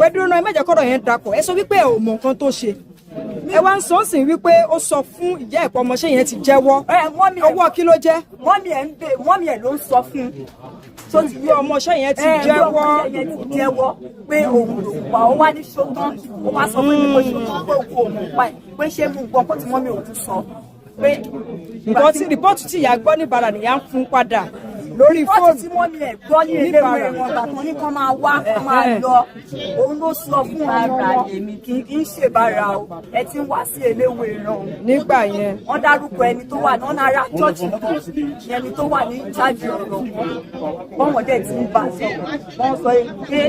pẹ̀lú náà ẹ mẹ́jọ kọ́rọ̀ yẹn dapọ̀ ẹ sọ wípé ẹ ò mọ nǹkan tó ṣe ẹ wá ń sọ sí wípé ó sọ fún ìyá ẹ̀kọ́ ọmọọṣẹ́ yẹn ti jẹ́wọ́ owó kí ló jẹ́. mọ́mí ẹ̀ ló ń sọ fún tó ti yé ọmọọṣẹ́ yẹn ti jẹ́wọ́ pé òun ló pa ó wá ní ṣótán ó wá sọ fún mi pé ṣótán pé òun ò pa ẹ̀ pé ṣé mú nǹkan kan tí mọ́mí òun sọ pé. nǹkan tí rìpọ́ọ̀tù tí ìyá gbọ́ ní Ìbàrà nìyá ń fún padà lórí fóònù tí wọ́n ní ẹ̀ gbọ́ ní eléwé wọn bàtàn ní kan máa wá máa lọ òun ló sọ fún ọmọ wọn kì í ṣèbára o ẹ ti ń wá sí eléwé náà. nígbà yẹn wọ́n dárúkọ ẹni tó wà náà náírà chọ́ọ̀chì ẹni tó wà ní ìjáde ọ̀rọ̀ bọ́wọ́n dẹ̀ ti ń bá a sọ wọ́n sọ pé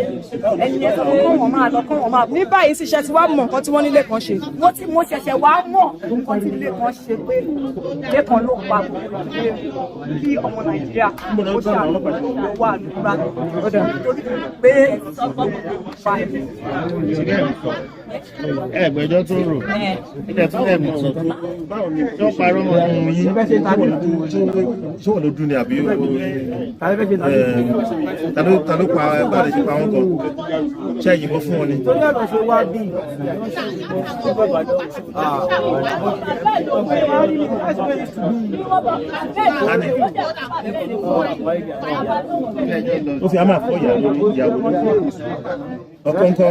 ẹni yẹn sọ pé kọ́wọ́n máa lọ kọ́wọ́n máa bọ̀. ní báyìí sì ṣe ti wá mọ̀ nǹkan tí wọ́n nílé kan ṣe. mo ṣẹ̀ṣẹ̀ wá mọ̀ nǹkan tí ilé kan ṣe pé ilé kan ló pa gbogbo ìdílé kí ọmọ Nàìjíríà ó ṣàlùwà àdúrà nítorí pé ẹgbẹjọ tó rò ilẹ̀ tó lẹ̀ mọ̀ tó parọ́ mọ́ ohun yìí ṣé wọ́n ló dún ní àbí ta ló pa báyìí ṣe pa wọ́n kan ṣe ìyìnbọn fún wọn ni. ó fi àmà fọ́ ìyàwó ọkọ̀ǹkọ̀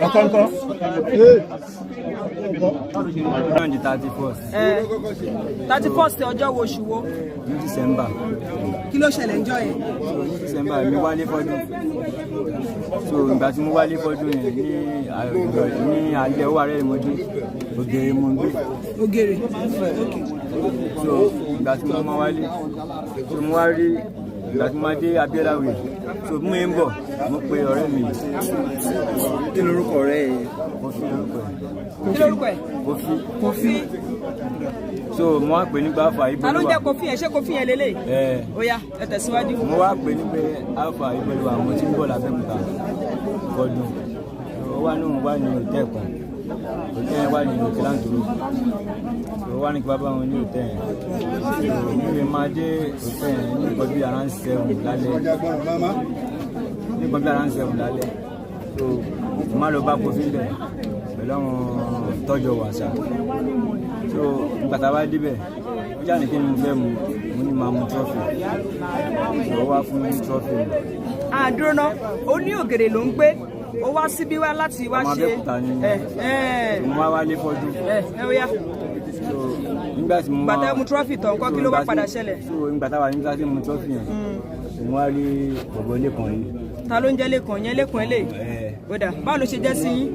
ọkọ̀ǹkọ̀. on the 31st. 31st ọjọ́ wo oṣù wo. ní December. kí ló ṣẹlẹ̀ ń jọ yẹn. ní December mi wálé fọ́dún so ìgbà tí mo wálé fọ́dún yẹn ní alẹ́ owó ààrẹ mo dé Ògèrè mo ń gbé. Ògèrè. so ìgbà tí mo máa wálé so mo wá rí ìgbà tí mo máa dé Abiola Way so mú ẹ ń bọ̀ mo pe ọ̀rẹ́ mi. kí lorúkọ ọ̀rẹ́ yẹn. Kofi lorúkọ ẹ̀. kí lorúkọ ẹ̀. Kofi. so mo wá pè nípa Alpha Ibo. ta ló jẹ́ Kofi yẹn ṣé Kofi yẹn lélẹ̀. ó yá ẹ tẹ̀síwájú. mo wá pè ní pé Alpha Ibo wa mo ti ń bọ̀ l'Abẹ́òkúta fọdún ó wá ní òun wá ní òtẹ́ kan òtẹ́ yẹn wá ní òkè láǹtòrò ó wá ní kí bàbá wọn ní òtẹ́ yẹn mi lè máa dé òtẹ́ yẹn ní nǹkan bí around 7 lálẹ́ so mo máa lọ bá Kofi bẹ̀ pẹ̀lú àwọn tọ́jọ wàṣà so nígbà tá a bá débẹ̀ ó jà ní kí ni mo fẹ́ mu mo ní máa mu trọ́fì ó wá fún mi trọ́fì mi. àdúró náà ó ní Ògèrè ló ń gbé ó wá síbí wá láti wá ṣe. mo wá wálé fọ́dún. ó yá. nígbà tí mo gbàtà mu trọ́fì tán kọ́ kí ló wá padà ṣẹlẹ̀. so nígbà tá a wà nígbà tí mo trọ́fì yẹn mo wá rí bọ̀bọ̀ lẹ́kàn yìí. ta ló ń jẹ́ lẹ́kàn yẹn lẹ́kàn lè. ó dà báwo ló ṣe jẹ́ sí yín.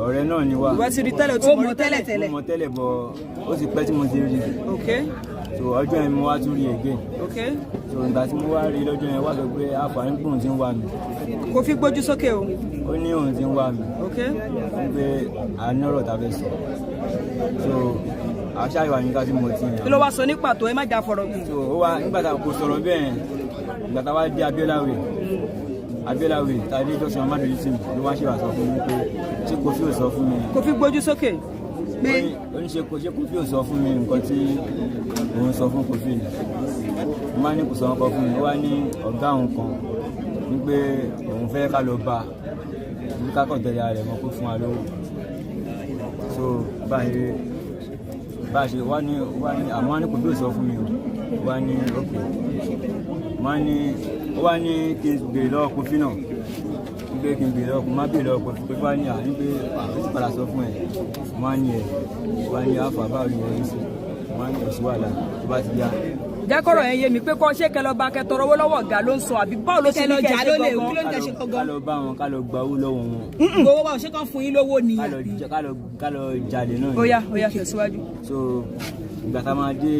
ọ̀rẹ́ náà ni wá. ìwà ti rí tẹ́lẹ̀ o ti mọ̀ tẹ́lẹ̀. mo mọ̀ tẹ́lẹ̀ bọ̀ ó ti pẹ́ tí mo ti rí. ok. so ọjọ́ yẹn mo wá tún rí again. ok. so ìgbà tí mo wá rí lọ́jọ́ yẹn wá sọ pé àǹfààní gbóhùn ti ń wá mi. Kofi gbójú sókè o. ó ní òun ti ń wá mi. ok. pé a ní ọ̀rọ̀ tá a fẹ́ sọ. so àṣà ìwà nígbà tí mo ti yàn. kí ló wá sọ ní pàtó ẹ má jà fọ̀rọ̀ gùn. so ó wá nígbà tá a kò sọ̀rọ̀ bẹ́ẹ̀ ìgbà tá a wá dé Abiola Way tàbí Junction Amadu Yusuf ló wá ṣe wà sọ fún mi pé ṣé Kofi ò sọ fún mi. Kofi gbójú sókè. pé ó ní ṣe Kofi ò sọ fún mi nǹkan tí òun sọ fún Kofi ni mo máa ní kò sọ nǹkan fún mi ó wá ní ọ̀gá òun kan ní pé òun fẹ́ ká lọ bá ní kákọ̀ tẹ̀lé ara rẹ̀ mọ́ kó fún wa lówó so bá a ṣe wá ní àmọ́ ní Kofi ò sọ fún mi o wá ní òkè ó wá ní kí n béèrè lọ́wọ́ Kofi náà pé kí n béèrè lọ́wọ́ má béèrè lọ́wọ́ Kofi pé wá ní àní pé ó ti padà sọ fún ẹ̀ wá ní wá ní Alpha báwo ni wọ́n ń sè wá ní oṣù wàhálà tó bá ti yá. jákọ̀rọ̀ yẹn yé mi pé kọ́ ṣé kẹlọ bá kẹtọrọ owó lọ́wọ́ ọ̀gá ló ń sọ àbí báwo ló ṣe ní kẹ́ ṣe gangan. ká lọ bá wọn ká lọ gba owó lọ́wọ́ wọn. gbowó wa ò ṣe kàn fún yín lówó ni. ká lọ jalè náà. ó yá tẹ̀síwájú. so ìgbà tá a máa dé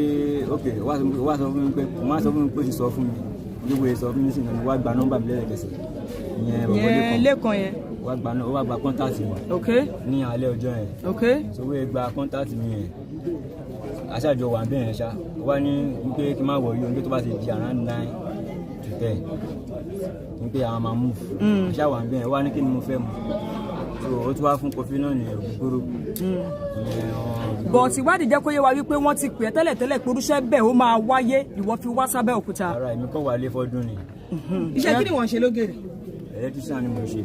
ok wá sọ fún mi pé ó ti sọ fún mi gbogbo èso fún mi sì náà wá gba nọ́mbà mi lẹ́ẹ̀kẹsẹ̀ ìyẹn lẹ́kàn yẹn. ó wá gba kọ́ńtàtì mi. ok. ní alẹ́ ọjọ́ yẹn. ok. so wọ́n gba kọ́ńtàtì mi yẹn aṣáájọ wà bẹ́ẹ̀ yẹn ṣá wá ní wípé kí n má wọ̀ yóò nígbà tó bá ti di around 9 to 10 wípé àwọn máa move aṣáá wà bẹ́ẹ̀ wá ní kí ni mo fẹ́ mu so ó tún wá fún Kofi náà ní ògúngúrú. bọ̀ọ̀tì ìwádìí jẹ́ kó yé wa wípé wọ́n ti pè é tẹ́lẹ̀ pé irúṣẹ́ bẹ́ẹ̀ ó máa wáyé ìwọ fi wá sábẹ́ òkúta. ara èmi kọ́ wà lé fọ́dún ni. iṣẹ́ kí ni wọ́n ṣe lógèrè. electrician ni mo ṣe.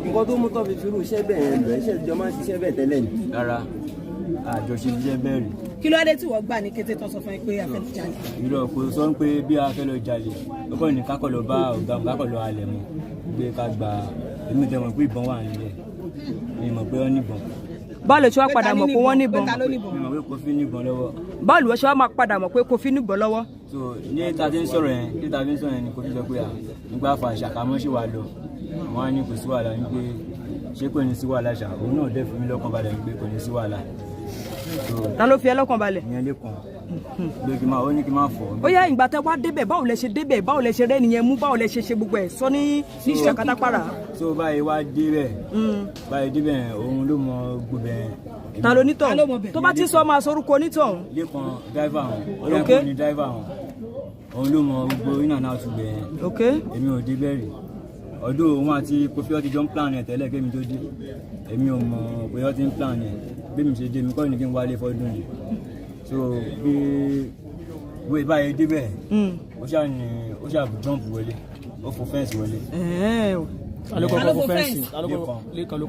nǹkan tó mú tó fi firú iṣẹ́ bẹ́ẹ̀ lọ iṣẹ́ ìjọ máa ń ṣiṣẹ́ bẹ́ẹ̀ tẹ́lẹ̀ ni. rárá àjọṣe iṣẹ́ bẹ́ẹ̀ rí. kí ló dé tí wọ́n gbà ní kété tó sọ fún ẹ pé a fẹ́ lọ jalè. irọ́ kò sọ pé bí a fẹ́ lọ jalè ó kàn ní kákọ̀ lọ bá ọ̀gá kákọ̀ lọ halẹ̀ mọ́ pé ká gba èmi tẹ̀ mọ̀ pé ìbọn wà nílẹ̀ mi mọ̀ pé ó níbọn. báwo ló ṣe wá padà mọ̀ pé wọ́n níbọn mi mọ̀ pé Kofi níbọn lọ́wọ́. báwo ló ṣe wá máa padà mọ̀ pé Kofi níbọn lọ́wọ́. so ní ta ti ń sọ̀rọ̀ yẹn ni Kofi sọ pé nígbà fa ìṣàkámọ́ ṣì wà lọ wọ́n á ní kò sí wàhálà ní pé ṣé kò ní sí wàhálà ṣá òun náà dẹ́ fún mi lọ́kàn balẹ̀ ní pé kò ní sí wàhálà. ta ló fi ẹ lọ́kàn balẹ̀. ìyẹn lè kàn pé kí n máa ó ní kí n máa fọ̀. ó yá ìgbà tẹ wá débẹ̀ báwo lẹ ṣe débẹ̀ báwo lẹ ṣe rẹ́ nìyẹn mú báwo lẹ ṣe ṣe gbogbo ẹ̀ sọ ní ìṣàkátàpàrà. so báyìí wá débẹ̀ òun ló mọ gbogbo ẹ̀. ta ló nítọ̀ tó bá ti sọ máa sorúkọ onítọ̀. lẹ́kàn dáìvà hàn ó yẹ kó ní dáìvà hàn òun ló mọ gbogbo iná náà tún bẹ̀ èmi ò débẹ̀ rí ọdún òun àti Kofi ọtí jọ ń plan ẹ̀ tẹ́lẹ̀ kémi tó dé èmi ò mọ̀ pé ọtí ń plan ẹ̀ bí mi ṣe dé mi kọ́ ni kí n wálé fọ́dún yìí so bí báyìí débẹ̀ ó ṣáà jump wọlé ó fò fẹ́ǹsì wọlé. Lẹ́kan ló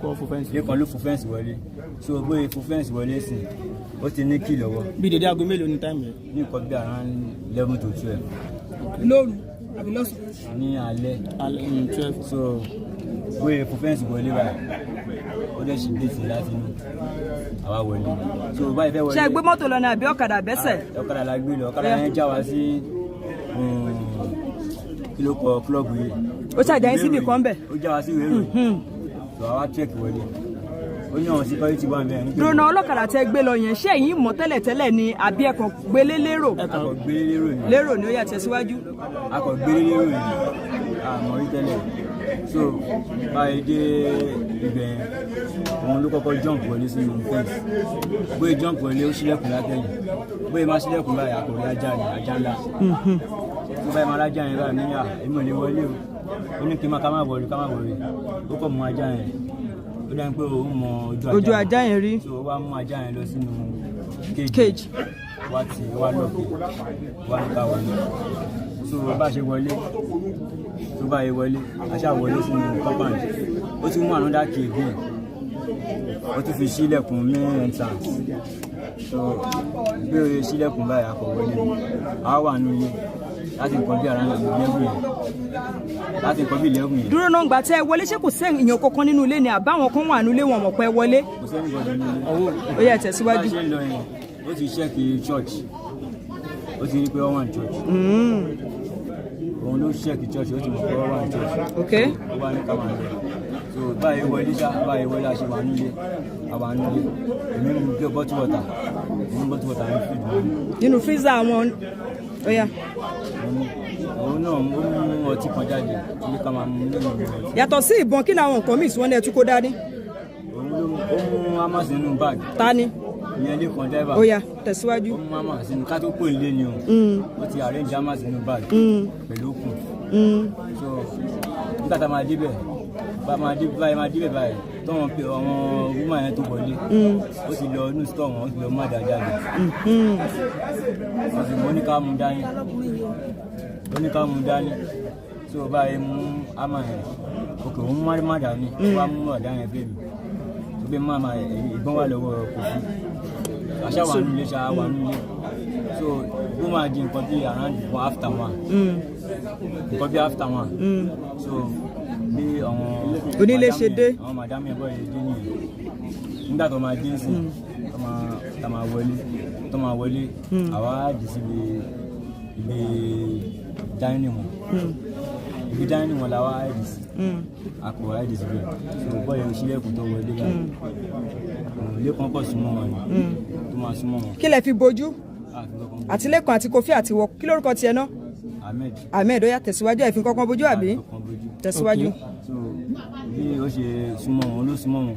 kọ́ fò fẹ́ǹsì. Lẹ́kan ló fò fẹ́ǹsì wọlé so bóyá fò fẹ́ǹsì wọlé sí ó ti ní kí lọ́wọ́. bí dédé aago mélòó ní táìmù yẹn. ní nǹkan bí around 11 to 12. lóru àbí lọ́sàn-án. ní alẹ́ 12. so bóyá fò fẹ́ǹsì wọlé báyìí ó dẹ̀ ṣì gbèsè láti inú àwa wọlé so báyìí fẹ́ wọlé. ṣé ẹ gbé mọ́tò lọ ní àbí ọ̀kadà bẹ́sẹ̀. ọ̀kadà la gbé lọ ọ̀kadà yẹn já wa sí kí ló kọ kílọ̀bù yìí. ó ṣàjà yín síbì kan bẹ̀. ó já wa sí ìwé ìròyìn so àwa check wọlé ó ní àwọn security wà bẹ́ẹ̀ ní. dúró náà ọlọ́kadà tẹ gbé lọ yẹn ṣé ẹ̀yin mọ̀ tẹ́lẹ̀ ni àbí ẹ̀kọ́ gbélé lérò. akọ̀ gbélé lérò ni. lérò ni ó yà tẹ̀síwájú. akọ̀ gbélé lérò ni àmọ́ rí tẹ́lẹ̀ so báyìí dé ibẹ̀ òun ló kọ́kọ́ jump wọlé sí inú fence bóyá jump wọlé ó ṣílẹ̀kùn látẹ̀yìn bóyá má ṣílẹ̀kùn báyìí àkòrí ajá ni ajá ńlá tó báyìí má lájà yẹn báyìí níyà èmi ò lè wọlé o ó ní kí n má ká má wọlé ó kọ̀ mú ajá yẹn ó dáhùn pé òun mọ ojú ajá yẹn rí so ó wá mú ajá yẹn lọ sínú cage wá lọ́ọ̀kì wá ní ká wọlé so bá ṣe wọlé tó bá yẹ wọlé aṣá wọlé sínú compound ó tún mú another key again ó tún fi sílẹ̀kùn main entrance so bí ó yẹ sílẹ̀kùn báyìí akọ̀ wọlé àwa wà nínú ilé láti nǹkan bí ara lẹ́gùn yẹn láti nǹkan bí lẹ́gùn yẹn. dúró náà gbà tẹ ẹ wọlé ṣé kò sẹ́yìn èèyàn kankan nínú ilé ni àbáwọn kan wà nílé wọn mọ̀ pé wọlé. kò sẹ́yìn gbọ́dọ̀ nínú ilé. ó yẹ tẹ̀síwájú. bá a ṣe ń lọ yẹn ó ti ṣẹ́ẹ̀kì church ó ti rí pé wọ́n wà ní church òun ló ṣẹ́ẹ̀kì church ó ti mọ̀ pé wọ́n wà ní church ó wá ní ká máa lọ so báyìí wọlé a ṣe wà nílé àwa nílé èmi mú gbé bottle water ní fíìdì nínú freezer àwọn ọ̀yà. òun náà ó mú ọtí kan jáde ní ká máa mú nínú ọtí. yàtọ̀ sí ìbọn kí làwọn nǹkan míì tí wọ́n ní ẹtú kó dání. ó mú hamas nínú báàgì. ta ni. ìyẹn lè kan driver. ó yá tẹ̀síwájú. ó mú hamas nínú ká tó pò nílé ni o. ó ti arrange hamas nínú báàgì. pẹ̀lú òkun. so nígbà tá a máa débẹ̀ báyìí tọ́wọ́n pe àwọn woman yẹn tó wọlé ó ti lọ inú store wọn ó ti lọ má dáa jáde ó sì mú oníkà mú dání tí o bá yẹ mú àmà yẹn òkè òun má dání wá mú ọ̀dá yẹn bẹ́ẹ̀ mi tó bẹ́ẹ̀ má má ìbọn wà lọ́wọ́ Kofi àṣà wà nílé so ó máa di nǹkan bí around after one so bí àwọn onílé ṣe dé àwọn madam yẹn bọ́ yẹn dé nìyẹn nígbà tó máa dé sí tó máa wọlé àwa dì síbi ibi dining wọn ibi dining wọn làwa àìdì sí àpò àìdì sí bẹ́ẹ̀ so bọ́ yẹn ṣílẹ̀kùn tó wọlé báyìí ilé kan pọ̀ súnmọ́ wọn ni tó máa súnmọ́ wọn. kí lẹ fi bojú àti Lẹ́kan àti Kofi àti wọ kí lórúkọ tiẹ̀ náà. Ahmed ó yá tẹ̀síwájú ẹ̀fín kankan bojú àbí tẹ̀síwájú. so bí ó ṣe súnmọ́ wọn ló súnmọ́ wọn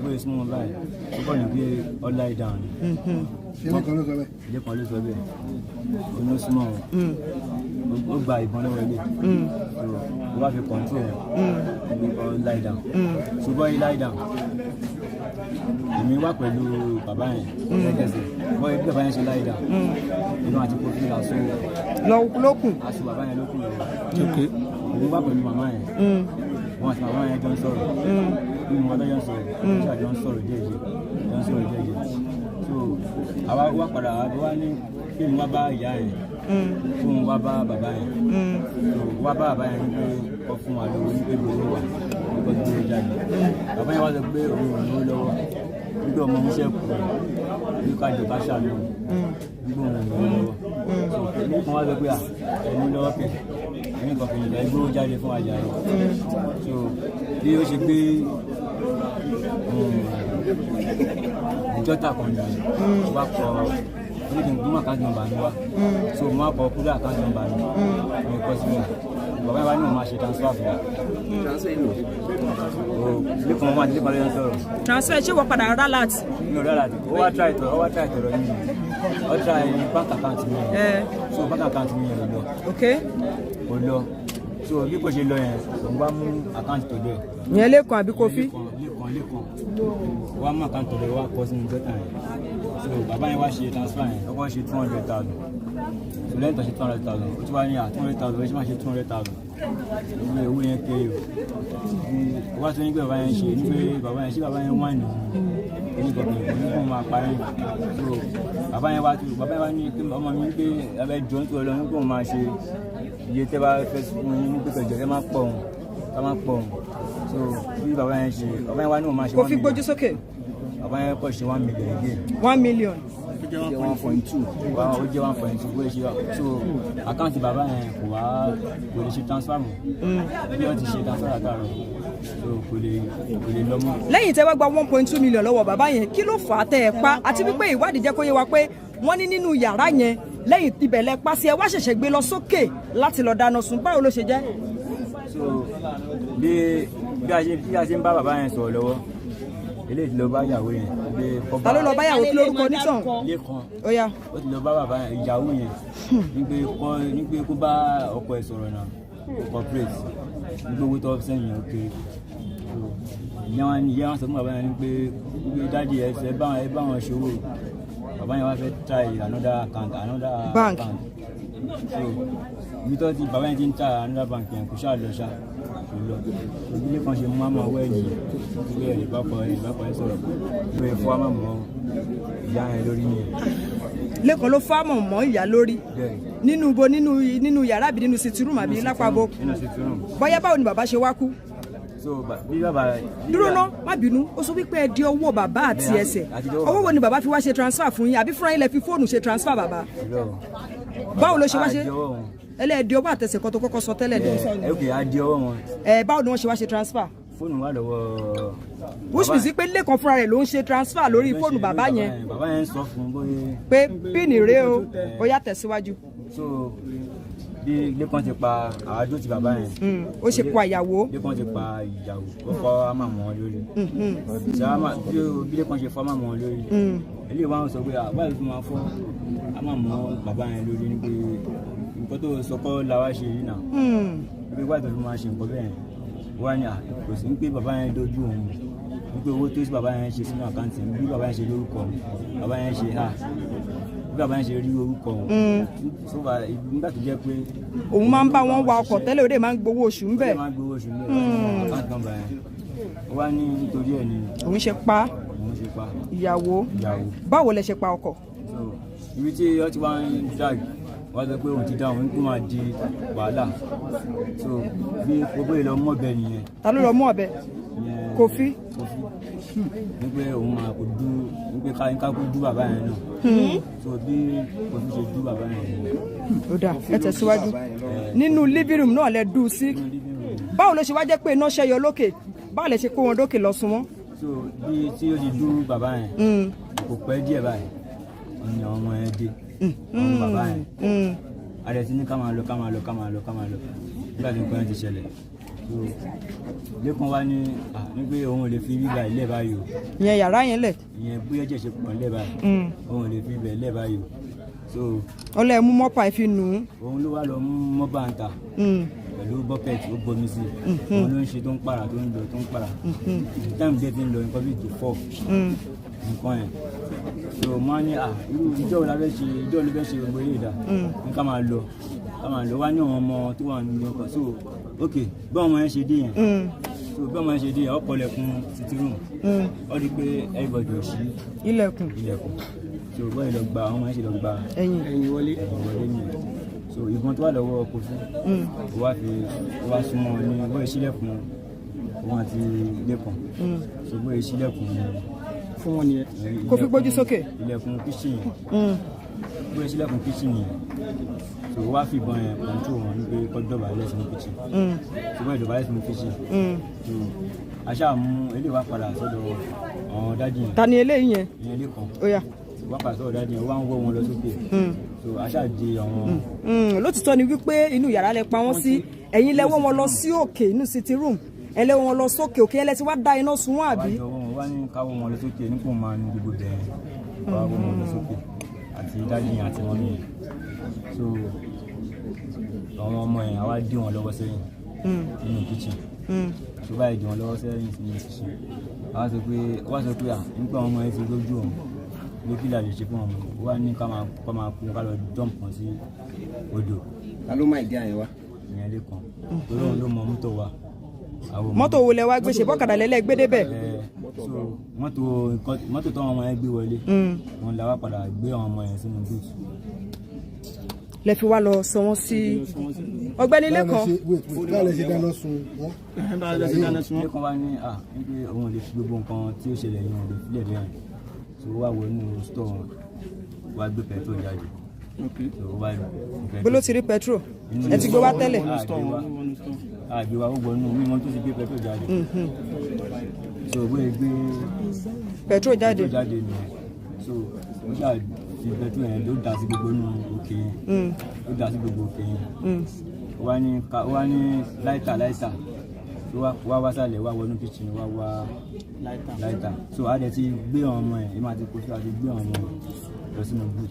bó ṣe súnmọ́ wọn báyìí ó kọ́ ní pé all lie down ni. ilé kan ló sọ bẹ́ẹ̀ ó ló súnmọ́ wọn ó gba ìbọn lọ́wọ́ ilé ó wá fi control all lie down ṣùgbọ́n he lie down èmi wá pẹ̀lú bàbá yẹn lẹ́gẹ̀ẹ́sì bọ́ọ̀ bí bàbá yẹn ṣe lie down inú àti Kofi aṣọ lókun aṣọ bàbá yẹn lókun lọ́wọ́ èmi wá pẹ̀lú màmá yẹn wọn àti màmá yẹn jọ ń sọ̀rọ̀ nínú wọn lọ́jọ́ ń sọ̀rọ̀ ṣáà jọ ń sọ̀rọ̀ díẹ̀díẹ̀ so àwa wá padà wá ní kí n wá bá ìyá yẹn kí n wá bá bàbá yẹn so wá bá bàbá yẹn pé kọ́ fún wa lówó ní pé gbòòrò wà kó tó lè jáde bàbá yẹn wá sọ pé òun ò lówó lọ́wọ́ nígbà ọmọ mi ṣẹ́kù ní kájọ ká ṣàánú nígbà òun lọ́wọ́ ní kan wá sọ pé ẹni lọ́wọ́ pẹ̀ ẹni kan fìyìn lẹ́ gbówó jáde fún àjà rẹ̀ so bí ó ṣe gbé ìjọ́ta kan nìyẹn wá kọ oníkì mú àkáǹtì nọ́mbà mi wá so mo á kọ kúrò àkáǹtì nọ́mbà mi mo kọ sílẹ̀ bàbá yẹn wá ní òun máa ṣe transfer fún mi lẹ́kọ̀ọ́ wọn àti lẹ́kọ̀ọ́ lẹ́yìn sọ̀rọ̀. transfer ṣé wọ́n padà rà láti. mi ò rà láti ó wá try tọ̀rọ̀ yìí ó try bank account mi so bank account mi yẹn lọ. ok. kò lọ so bí kò ṣe lọ yẹn òun bá mú account tó dẹ̀. ìyẹn lẹ́kàn àbí Kofi. lẹ́kàn wá mú account tó dẹ̀ wá kọ sínú gẹ́tà yẹn so bàbá yẹn wá ṣe transfer yẹn ọkọ̀ ṣe 200,000 so lẹ́yìn tó ṣe 200,000 ó ti wá ní 200,000 ó ṣe máa ṣe 200,000 ìwé owó yẹn kéré o wá tó ní pé bàbá yẹn ṣe ní pé bàbá yẹn ṣé bàbá yẹn wà ní onígbọ̀gbìn onígbọ̀n máa parí so bàbá yẹn wá ní pé ọmọ mi ní pé abẹ́ jọ ń tó lọ ní pé òun máa ṣe iye tẹ́ bá fẹ́ fún yín ní pé kẹjọ ẹ máa pọ̀ òun so bí bàbá yẹn ṣe bàbá yẹn wá ní òun máa ṣe 1 million. Kofi gbójú sókè. bàbá yẹn kọ́ ṣe 1 million again. 1 million. ó jẹ́ 1.2 ó jẹ́ 1.2 bó ṣe so àkáǹtì bàbá yẹn kò lè ṣe transfer mọ́ bí wọ́n ti ṣe transfer àtàrọ̀ so kò lè lọ mọ́. lẹ́yìn tẹ́ wá gba 1.2 million lọ́wọ́ bàbá yẹn kí ló fà á tẹ́ ẹ pa àti wípé ìwádìí jẹ́ kó yé wa pé wọ́n ní nínú yàrá yẹn lẹ́yìn ibẹ̀ lẹ pa sí ẹ wá ṣẹ̀ṣẹ̀ gbé lọ sókè láti lọ dáná sun báwo ló ṣe jẹ́. so bí a ṣe ń bá bàbá yẹn sọ̀rọ̀ lọ́wọ́ eléyìí ti lọ bá ìyàwó yẹn. ta ló lọ bá ìyàwó kí lórúkọ onítàn. Lékan ó yá. ó ti lọ bá bàbá ìyàwó yẹn ní pé kó bá ọkọ ẹ̀ sọ̀rọ̀ náà corporate ní pé owó tó sẹ́yìn ó kéré ìyá wọn sọ fún bàbá yẹn ní pé dáàdi ẹ bá wọn ṣòwò bàbá yẹn wá fẹ́ try another bank so ibi tó ti bàbá yẹn ti ń try another bank yẹn kò ṣáà lọ ṣá kò lọ ìdílé kan ṣe mú àmọ́ ọwọ́ ẹ̀yìn ìwé ẹ̀ ìbápọ̀ ẹ̀ sọ̀rọ̀ ìwé ẹ̀ fọ́ àmọ́ mọ́ ìyá yẹn lórí yẹn. Lékan ló fọ́ àmọ́ mọ́ ìyá lórí nínú yàrá àbí nínú sitting room àbí lápapọ̀ bóyá báwo ni bàbá ṣe wá kú. so bí bàbá. dúró ná má bínú ó sọ wípé ẹ di ọwọ́ bàbá àti ẹsẹ̀ owó wo ni bàbá fi wá ṣe transfer fún yín àbí fúnra yín lẹ fi fóònù ṣe transfer bàbá. báwo ló ṣe wá ṣe ẹlẹ́ẹ̀dì ọwọ́ àtẹsẹ̀ kan tó kọ́kọ́ sọ tẹ́lẹ̀ dẹ̀. ok adi ọwọ́ wọn. Báwo ni wọ́n ṣe wá ṣe transfer. fóònù wà lọ́wọ́. which means pé Lékan fúnra rẹ̀ ló ń ṣe transfer lórí fóònù bàbá yẹn. bàbá yẹn sọ fún bóyá. pé píìnì rèé o ó yá tẹ̀síwájú. so bí Lékan ti pa àwájú ti bàbá yẹn. ó ṣe pa ìyàwó. Lékan ti pa ìyàwó ó fọ́ àmàmọ́ lórí. bí Lékan ṣe fọ́ àmàmọ́ lórí. eléyìí wá ń sọ pé àbáyé tó máa fọ́ àmàmọ́ bàbá yẹn lórí ní pé nǹkan tó sọ kọ́ la wá ṣe yìí náà. bí wáyé tó fi máa ṣe nǹkan bẹ́ẹ̀ wá ní kò sí pé bàbá yẹn dojú òun wípé owó tó sí bàbá yẹn ṣe sínú àkáǹtì bí bàbá yẹn ṣe lórúkọ bàbá yẹn ṣe bí bàbá yẹn ṣe rí orúkọ sọfà nígbà tó jẹ́ pé. òun máa ń bá wọn wa ọkọ̀ tẹ́lẹ̀ òde máa ń gbowó oṣù ń bẹ̀. máa ń gbowó oṣù ń bẹ̀ àkáǹtì nọ́mbà yẹn wá ní nítorí ẹ̀ ni. òun ṣe pa ìyàwó báwo lẹ ṣe pa ọkọ. ibi tí ó ti wá ń drag wọ́n sọ pé òun ti dá òun kó máa di wàhálà so bí gbogbo ìlọ mọ́ ọbẹ̀ nìyẹn. ta ló lọ mú ọbẹ̀. Kofi. ní pé òun máa kó dú ní pé ká kó dú bàbá yẹn náà so bí Kofi ṣe dú bàbá yẹn. ó dà ẹ tẹ̀síwájú nínú living room náà lẹ dùn sí báwo ló ṣe wá jẹ́ pé iná ṣẹ́yọ lókè báwo lẹ ṣe kó wọn dókè lọ sún wọn. so bí tí ó ti dú bàbá yẹn kò pẹ́ díẹ̀ báyìí ni ọmọ yẹn dé ọmọ bàbá yẹn ààrẹ ti ní ká máa lọ nígbà tí nǹkan yẹn ti ṣẹlẹ̀ so Lékan wá ní pé òun ò lè fi bíbá ilé báyìí o. ìyẹn yàrá yẹn lẹ̀. ìyẹn bóyá jẹ́ ṣe pọ̀ nílẹ̀ báyìí òun ò lè fi ibẹ̀ ilé báyìí o so. ọlọ́ ẹ̀ mú mọ́pà ẹ̀ fi nù ú. òun ló wá lọ mú mọ́pà ń ta pẹ̀lú bọ́kẹ̀tì ó bomi sí òun ló ń ṣe tó ń para tó ń lọ tó ń para táìmù dé ti ń lọ nǹkan bíi 2-4 nǹkan yẹn so mo ní irú ìjọ wo la fẹ́ ṣe ìjọ ló fẹ́ ṣe gbogbo ilé ìdá ní ká máa lọ wá ní àwọn ọmọ tó wà nínú ọkọ̀ so ok bí ọmọ yẹn ṣe dé yẹn so bí ọmọ yẹn ṣe dé yẹn ọkọ̀ lẹ̀kùn sitting room ó rí pé everybody ò ṣí ilẹ̀kùn so bọ́ọ̀ lọ gba ọmọ yẹn ṣe lọ gba ẹ̀yìn wọlé nìyẹn so ìbọn tó wà lọ́wọ́ Kofi ó wá súnmọ́ ní bọ́ọ̀ ìṣílẹ̀kùn òun àti Lékan so bọ́ọ̀ ìṣílẹ̀kùn fún wọn nìyẹn. kó fi gbójú sókè. ilẹ̀kùn kíṣìn yẹn bóyá sílẹ̀kùn kíṣìn yẹn tó wá fìbọn yẹn kọ̀ǹtò wọn ní pé kọ́ dọ̀bálẹ̀ sínú kíṣìn tó bá ìdọ̀bálẹ̀ sínú kíṣìn tó aṣáà mú eléyìí wá padà sọ́dọ̀ àwọn dájú yẹn. ta ni eléyìí yẹn. ìyẹn lè kàn. ó yá. wá padà sọ́dọ̀ dájú yẹn wá ń wọ́ wọn lọ sókè tó aṣáà di àwọn. lótìtọ́ ni wípé inú yàrá lẹ pa wọ́n sí ẹ̀yin lẹ wọ́ wọn lọ sí òkè inú sitting room ẹ lé wọn lọ sókè òkè ẹlẹ́tí wá dá iná sun wọn àbí. wá ní káwọ́ wọn lọ sókè nípò máa ní gbogbo bẹ̀rẹ̀ wá wọ́ wọn lọ sókè àti dájú yẹn àti wọn nìyẹn so àwọn ọmọ yẹn àwa dí wọn lọ́wọ́ sẹ́yìn nínú kitchen tó báyìí dí wọn lọ́wọ́ sẹ́yìn nínú kitchen àwa sọ pé nípa àwọn ọmọ yẹn ti lójú ọ̀hún ló kí la lè ṣe fún ọmọ wa ní ká máa kú ká lọ jump kan sí odò. ta ló máa ìdí àyẹ̀wò wa. ìyẹn lè kàn torí òun ló mọ mọ́tò wa. mọ́tò wo lẹ wá gbé ṣe bọ́kadà lẹ́lẹ́ gbé débẹ̀. so mọ́tò tó àwọn ọmọ yẹn gbé wọlé wọn la wá padà gbé àwọn ọmọ yẹn sínú boot. lẹ fi wá lọ sọ wọn sí ọ̀gbẹ́ni Lẹ́kan. báwo lè ṣe dáná sun wọn. Lẹ́kan wá ní wípé òun ò lè fi gbogbo nǹkan tí ó ṣẹlẹ̀ yẹn ò lè fi lẹ́ẹ̀dẹ́ yẹn so wá wọ inú store wá gbé petrol jáde. bó ló ti rí petrol ẹ ti gbé wá tẹ́lẹ̀. àgbé wa ó gbọ́ inú mímọ́ tó ti gbé petrol jáde. so bóyá gbé petrol jáde nìyẹn so ó ṣáà fi petrol yẹn ló dà sí gbogbo inú òkè yẹn ó dà sí gbogbo òkè yẹn wá ní láìtà so wá wá sálẹ̀ wá wọnú kitchen wá láìtà so a dẹ̀ ti gbé àwọn ọmọ yẹn ẹ máa ti kó sí àti gbé àwọn ọmọ yẹn lọ sínú boot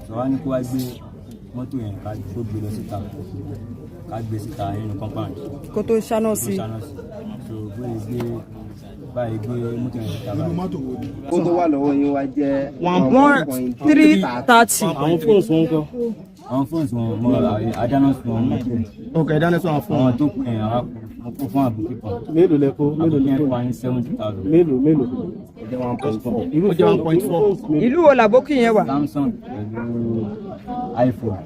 so wá ní kó wá gbé mọ́tò yẹn ká gbé lọ síta ká gbé síta nínú compound kó tó ṣáná sí so báyìí gbé mọ́tò yẹn síta báyìí. ó tó wà lọ́wọ́ yín wá jẹ́ 1.330. àwọn fóònù wọn kọ́. àwọn fóònù wọn mọ adáná sun wọn mọ. ok adáná sun àwọn fóònù. àwọn tó pè é àwọn kó fún àbúkí kan. mélòó lẹ kó mélòó lẹ kó. àbúkí yẹn 70,000. mélòó. ó jẹ́ 1.4. irú 1.4. ìlú wo làbókì yẹn wà. Samsung pẹ̀lú iPhone.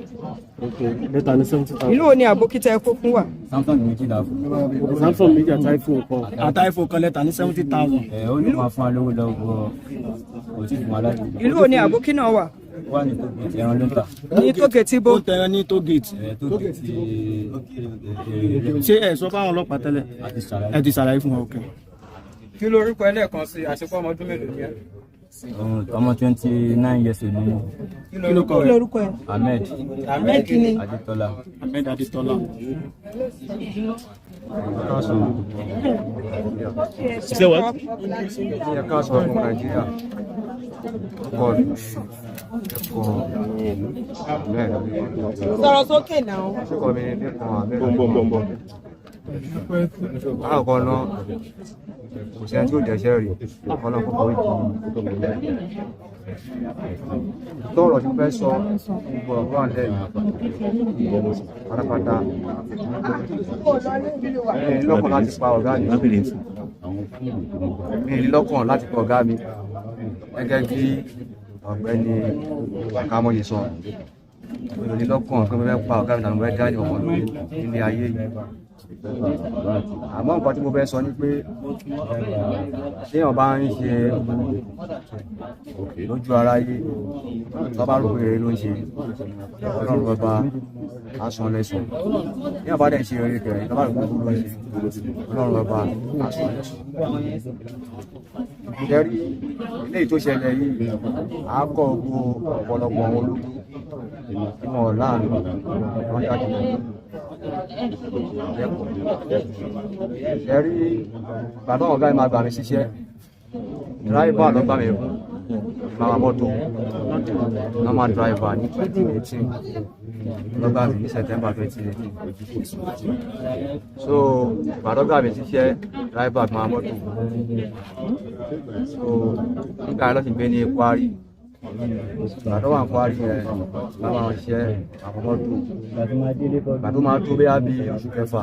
ok lẹ́tà ní 70,000. ìlú wo ni àbókì tẹ kó fún wa. Samsung méjì là fún. Samsung méjì àti iPhone kan. àti iPhone kan lẹ́tà ní 70,000. ó ní máa fún wa lówó lọ́wọ́ kò tí fún wa láti. ìlú wo ni àbókì náà wà. wà ní tógèètì ẹran ló ń tà. ní tógèètì bó. ó tẹran ní tógèètì. tógèètì ṣé ẹ sọ fáwọn ọlọ́pàá tẹ́lẹ̀. ẹ ti ṣàlàyé fún wa ok. kí lorúkọ ẹ lẹ́ẹ̀kan sí àṣepọ̀ ọmọ ọdún mélòó ni ẹ. ọmọ 29 years old ni. kí lorúkọ ẹ. Ahmed kini. Adétọ́lá. Ahmed Adétọ́lá. ṣe wá. ẹ káàsán fún Nàìjíríà bọ́ọ̀lù ẹ̀kọ́ mẹ́rin. sọ̀rọ̀ sókè náà. ṣíkọ mi nìkan àmẹ́rin. bọ̀m̀bọ̀m̀bọ̀. alákọ̀ọ́ náà kò sí ẹni tí ó dẹ̀ṣẹ̀ rí ọlọ́run kọ́kọ́ wí kí tọ́rọ̀ tí mo fẹ́ sọ gbogbo ọ̀rọ̀ àlẹ́ pátápátá mi lọ́kàn láti pa ọ̀gá mi lọ́kàn láti pa ọ̀gá mi gẹ́gẹ́ bí ọ̀gbẹ́ni Kámọ́yè sọ mi ò ní lọ́kàn pé mo fẹ́ pa ọ̀gá mi tàbí mo fẹ́ dá ọmọ lórí nílé ayé yìí àmọ́ nǹkan tí mo fẹ́ sọ ni pé téèyàn bá ń ṣe lójú aráyé tó bá rò pé rere ló ń ṣe Ọlọ́run bàbá aṣọ lẹ́sùn téèyàn bá dẹ̀ ṣe rere kẹrin tó bá rò pé rere ló ń ṣe Ọlọ́run bàbá aṣọ lẹ́sùn. ìjẹ́rí ilé tó ṣẹlẹ̀ yìí á kọ́ gbogbo ọ̀pọ̀lọpọ̀ àwọn ológun tí wọ́n láàánú wọ́n jáde ẹ̀rí bàbá ọ̀gá ẹ̀ máa gbà mí ṣiṣẹ́ dráìvà ló gbà mí fún màmá mọ́tò normal driver ní 2018 ló gbà mí ní September 2018 so bàbá ọ̀gá mi ṣiṣẹ́ dráìvà màmá mọ́tò so nígbà yẹn ló ti gbé ní Kwari bàtà wà ń parí ẹ bàbá wọn ṣiṣẹ́ àkọ́kọ́tò bàtà máa tó bẹ́yà bí oṣù kẹfà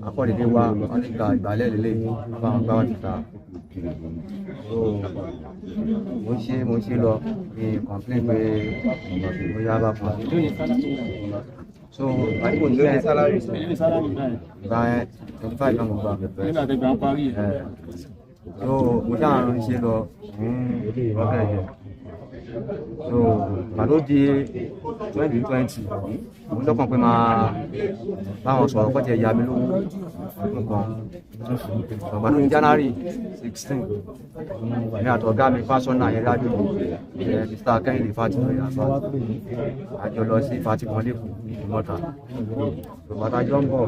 akọ́dédé wa wọn ti gba ìgbàlẹ̀ lélẹ̀ bàbá wọn gbá wọn ti ta so mo ń ṣe lọ ní complain pé mo yá bá fún so àti mo ní sálárì gba 25 náà mo gbà so mo ṣáà ń ṣe lọ lọ́kẹ́ yẹn so pàdó di 2020 mo lọ́kàn pé máa báwọn sọ̀rọ̀ kọ́ tiẹ̀ ya mi lówó nǹkan pàdó di January 16 ní àtọ̀gá mi fásọ́nà yẹn rájò Mr. Kẹ́hìndé Fatima yàtọ̀ àjọ lọ sí Fatima lẹ́kọ̀ọ́ ìmọ̀ta ìpàtàjọ́ ń bọ̀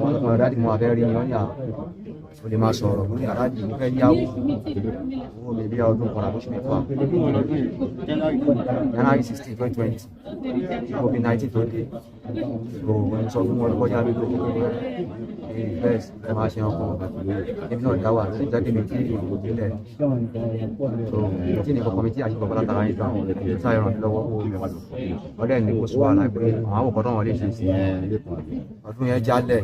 wọ́n lọ́kàn dáàdì mo àfẹ́ rí yan yà o lè máa sọ̀rọ̀ lórí àrájì mo fẹ́ yáwó owó mi bí ọdún kan àbúṣe mẹ́fà January 16 2020 COVID-19 tó dé so wọ́n sọ fún wọn lọ́kọ́ yá mi tó kọ́ bẹ́ẹ̀ ẹ máa ṣe ọkọ̀ ẹbí náà dáwà sí ìjẹ́ kébì tí ìlú nílẹ̀ so tí ní kọ̀kọ́ mi tí àṣìkò bọ́lá tara yìí dáhùn sáà ràn mí lọ́wọ́ ọdẹ ní kó sùwà láì pé àwọn àwòkọ́ náà wọ́n lè ṣe sí ọdún yẹn jálẹ̀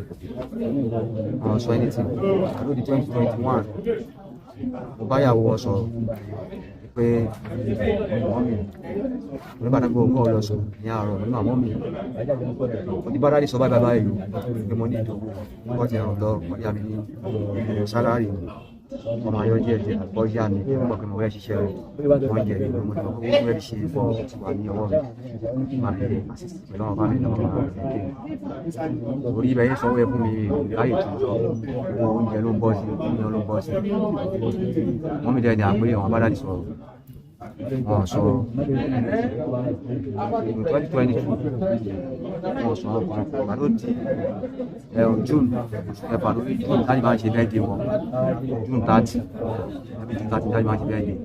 àwọn sọ anything lódi 2021 mo bá yàwó wọn sọ̀rọ̀ pé wọ́n mi oníbàdàn gbogbo ọ̀lọ́ sọ ní àárọ̀ nínú àmọ́ mi mo ti bá dáàdì sọ báyìí báyìí pé mo ní ìdòwò wọ́n ti ràn lọ wọ́n yà mí ní sálárì ọmọ ayọ́ díẹ̀ díẹ̀ àgbọ̀ yá mi kí wọ́n mọ̀ pé mo fẹ́ ṣiṣẹ́ rẹ̀ wọ́n jẹ́ nínú mo ní kókó fẹ́ ṣe fọ́ ti wà ní ọwọ́ mi máa fi àṣìṣe pẹ̀lú àwọn fámìlì náà máa fi ké orí ibẹ̀ yẹn sọ wẹ́ fún mi láyè tó sọ owó oúnjẹ ló ń bọ́ sí oúnjẹ ló ń bọ́ sí wọ́n mi dẹ́ ni àpé àwọn bá dáàdì sọ̀rọ̀ wọ́n sọ 2022 wọ́n sọ ọkàn pàdó di June ẹ̀fà lórí June láti máa ń ṣe bẹ́ẹ̀dẹ̀ wọn June 30 ẹbí June 30 láti máa ń ṣe bẹ́ẹ̀dẹ̀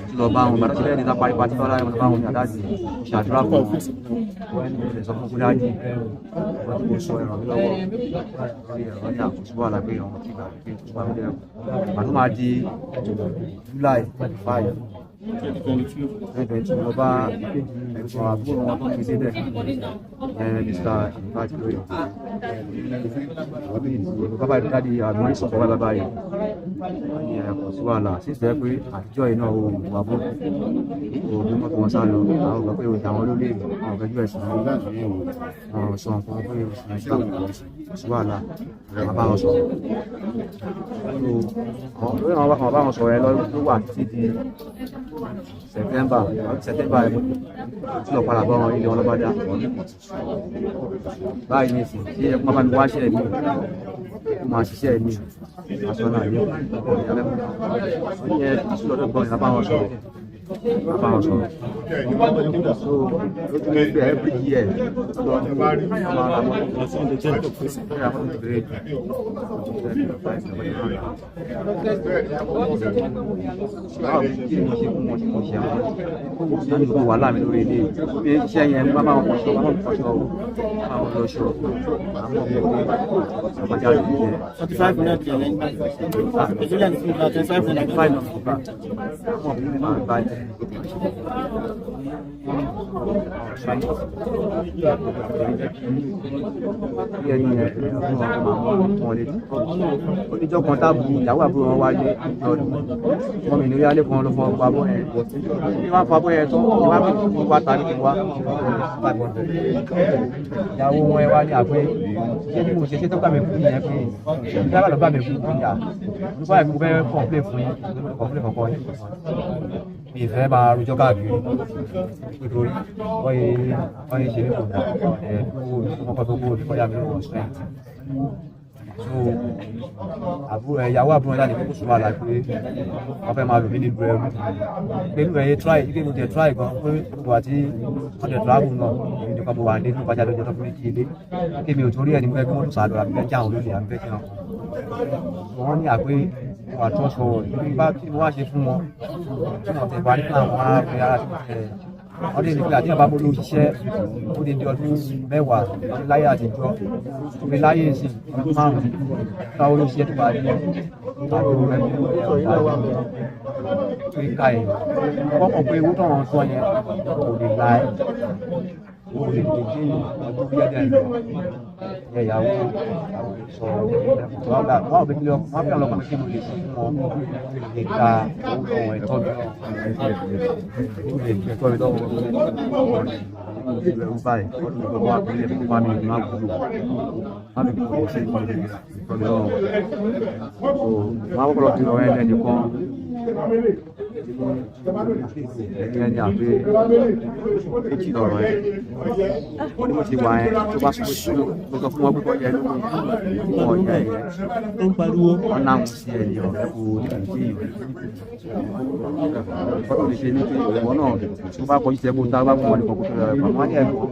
tí lọ bá wọn bàtà ṣe bẹ́ẹ̀dẹ̀ tá parí pàtí lọ́la ẹ̀wọ̀n bá wọn ní àdáàdì ṣàdúrà fún wọn ẹ̀ sọ fún kúdájì wọ́n ti kó sọ ẹ̀rọ mi lọ́wọ́ lórí ẹ̀rọ ní àkóso wà lágbé ọmọ tí ìgbà pé tó bá mi lẹ́rù pàtó máa di July 5 2022 lọ bá ẹ̀sùn àbúrò wọn tó fi síbẹ̀ Mr. ìfàtí lórí bàbá ìdádì àgbọ̀n ìsọ̀kọ̀ wá bàbá yìí ní ẹ̀kọ́ sí wàhálà sísẹ́ pé àtijọ́ iná ohun wà bó òbí mọ́tò wọn sá lọ àwọn ọ̀gá pé òjà wọn ló lè àwọn ọ̀gá jù ẹ̀sùn àwọn sọ nǹkan pé òsùn ìṣàkóso sí wàhálà bàbá wọn sọ lórí àwọn bàbá wọn sọ ẹ lọ ló wà títí di September tí lọ padà bọ́ wọn ilé wọn lọ́ba dá báyìí ní ìsìn tí ẹkùn bàbá mi wá ṣẹ́ mi kó máa ṣiṣẹ́ mi aṣọ náà ní ọkọ̀ ìyálẹ́kùn wọ́n yẹ ìṣúlọ́dọ̀ gbọ́n ní lábáwọn sọ̀rọ̀ so lójú ní pé every year lọ ní ọmọ ara mọ́ báwo kí ni mo ṣe fún wọn tí mo ṣe àwọn ní gbogbo wàhálà mi lórí ilé bí iṣẹ́ yẹn ní bàbá wọn kọ́ṣọ́ bàbá wọn kọ́ṣọ́ àwọn lọ́ṣọ́ àwọn ọmọ ọjà rẹ̀ jẹ́ 45 minutes lẹ́yìn ìjọba ní 25 minutes 5 ọmọ mi máa ń bàjẹ́ oníjọ́ kan tábù ìyàwó àbúrò wọn wáyé lọ́dún wọn mi nílé alẹ́ kan ló fọ ọgbà bọ́ yẹn ní wọ́n fọ abọ́ yẹn tó ní wọ́n fi fún wa tàbí kí wá ìyàwó wọn ẹ wá ní àpé ṣé bí mo ṣe tó gbà mí fún yẹn pé ìjọba lọ bá mi fún ìyá nígbà yẹn mo fẹ́ kọ̀ǹplé fún yín kọ̀ǹplé kọ̀ọ̀kan yín mi ìfẹ́ máa rojọ́ káàkiri nítorí wọ́n yé ṣe ní kò dá ọkọ̀ tó kó kọjá mi lọ́wọ́ strength so ìyàwó àbúrò láti kókó sùn àlà pé wọ́n fẹ́ máa lò mí nílùú ẹrú pé nílùú ẹyẹ try ike mo jẹ try gan pé gbogbo àti wọ́n jẹ travel náà èmi nìkan mo wà ní inú ìbájá lọ́jọ́ tó fún mi kí ilé kí mi ò torí ẹ̀ ní pé kí wọ́n tún sàádọ́ àbí fẹ́ jẹ́ àwọn olóyè àbí fẹ́ jẹ́ wọn wọ́n ní àpé wà tó sọ ìlú bá tí wọ́n á ṣe fún wọn tí wọ́n tẹ̀ bá nípa àwọn arábìnrin ara tí wọ́n tẹ̀ wọ́n lè ní pé àti àbábọ́ ló ṣiṣẹ́ ó lè di ọdún mẹ́wàá ọdún láyé àtijọ́ orí láyé ìsìn ọdún márùn-ún táwọn ló ṣiṣẹ́ tó bá rí àbúrò rẹ̀ nínú pé ká ẹ̀ wọ́n mọ̀ pé owó tó wọ́n sọ yẹn kò lè la ẹ̀ ó lè lè dé ọdún bí ẹ̀dẹ̀ lọ ẹ̀ ìyàwó sọ wọ́n bẹ kílọ̀ wọ́n fẹ́ràn lọ́kàn kí mo lè ṣe fún wọn lè ka owó ẹ̀tọ́ mi ẹ̀kọ́ mi lọ́wọ́ ẹ̀rù báyìí ọdún ìgbọ̀n wà pé ẹ̀kọ́ bá mi máa gbúdọ̀ má fi kọ́ sí ẹ̀kọ́ mi lọ́wọ́ máa kọ́kọ́ lọ sí ọ̀rẹ́ ẹni kan ẹni àpé méjì lọ́rọ̀ ẹ̀ wọ́n ní mo ti wà ẹ̀ tó bá sọ fún wọn pípọ̀ yẹn lóko ọjà ẹ̀ tó ń pariwo wọn náà ń sí ẹni ọ̀rẹ́ kò ní ìdí ìwé fọ́tò lè ṣe ní pé ìwọ náà tó bá kọjú tẹ́ kó tá bá fún wọn nìkan kó tó rẹ̀ pàmò ní ẹ̀kọ́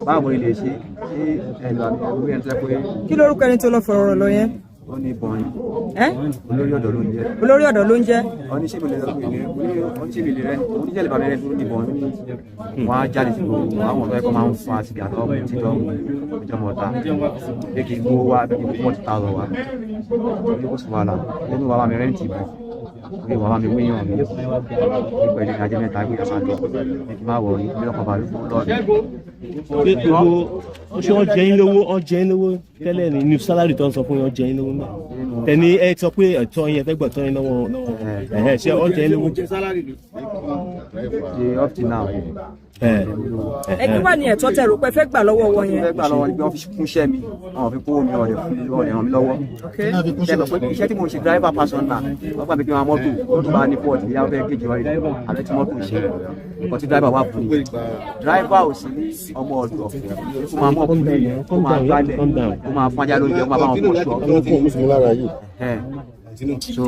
báwo ni lè ṣe ẹ̀lú àbí ẹni tó yẹ pé. kí lorúkọ ẹni tó lọ fọ̀rọ̀ lọ yẹn. ó ní ìbọn olórí ọ̀dọ́ ló ń jẹ́. olórí ọ̀dọ́ ló ń jẹ́. oníṣègùn lè lọ́ọ́ pèlè oníṣègùn lè rẹ oníjẹ́lẹ̀ bàbá rẹ fún ìbọn wọn á jáde sí gbogbo àwọn ọ̀dọ́ ẹ̀kọ́ máa ń fa sìgá tó títọ́ ìjọba ọ̀tá pé kí n gbó wá pé kí n kó 40,000 wá ní kó sì wà lá nínú bàbá mi rẹ́ǹtì bọ̀ pé bàbá mi wíyàn mi nípa ìdí ajé mẹ́ta gbé ìjọba lọ ní kí n má wọ̀ ní ilé ọkọ̀ bàálù lọ́ọ̀dù. pé gbogbo ṣé wọ́n jẹ́ yín lówó tẹ́lẹ̀ ní new salary tó ń sọ fún yín wọ́n jẹ́ yín lówó mẹ́ tẹ̀ni ẹ sọ pé ẹ̀tọ́ yẹn fẹ́ gbọ̀tọ́ yín lọ́wọ́ ṣé wọ́n jẹ́ yín lówó. up to now. ẹ kí wàá ní ẹ̀tọ́ tẹ́ rò pé fẹ́ gbà lọ́wọ́ wọn yẹn. fẹ́ gbà lọ́wọ́ ni pé wọ́n fi kún iṣẹ́ mi àwọn fi kó mi ọ̀rẹ́ ràn mí lọ́wọ́. ṣẹlẹ̀ pé iṣẹ́ tí mo ṣe driver personal wọ́n gbà mí kí wọ́n mọ́tò bá ní port bí wọ́n fẹ́ kéjì wáyé àbẹ́ tí mọ́tò ṣe nǹkan tí driver wà fún mi. driver ò sí ní ọmọ ọ̀dọ̀ kó máa mọ̀ fún mi kó máa gbálẹ̀ kó máa fọ́njá lóúnjẹ kó máa bá wọn fún ṣọ́ so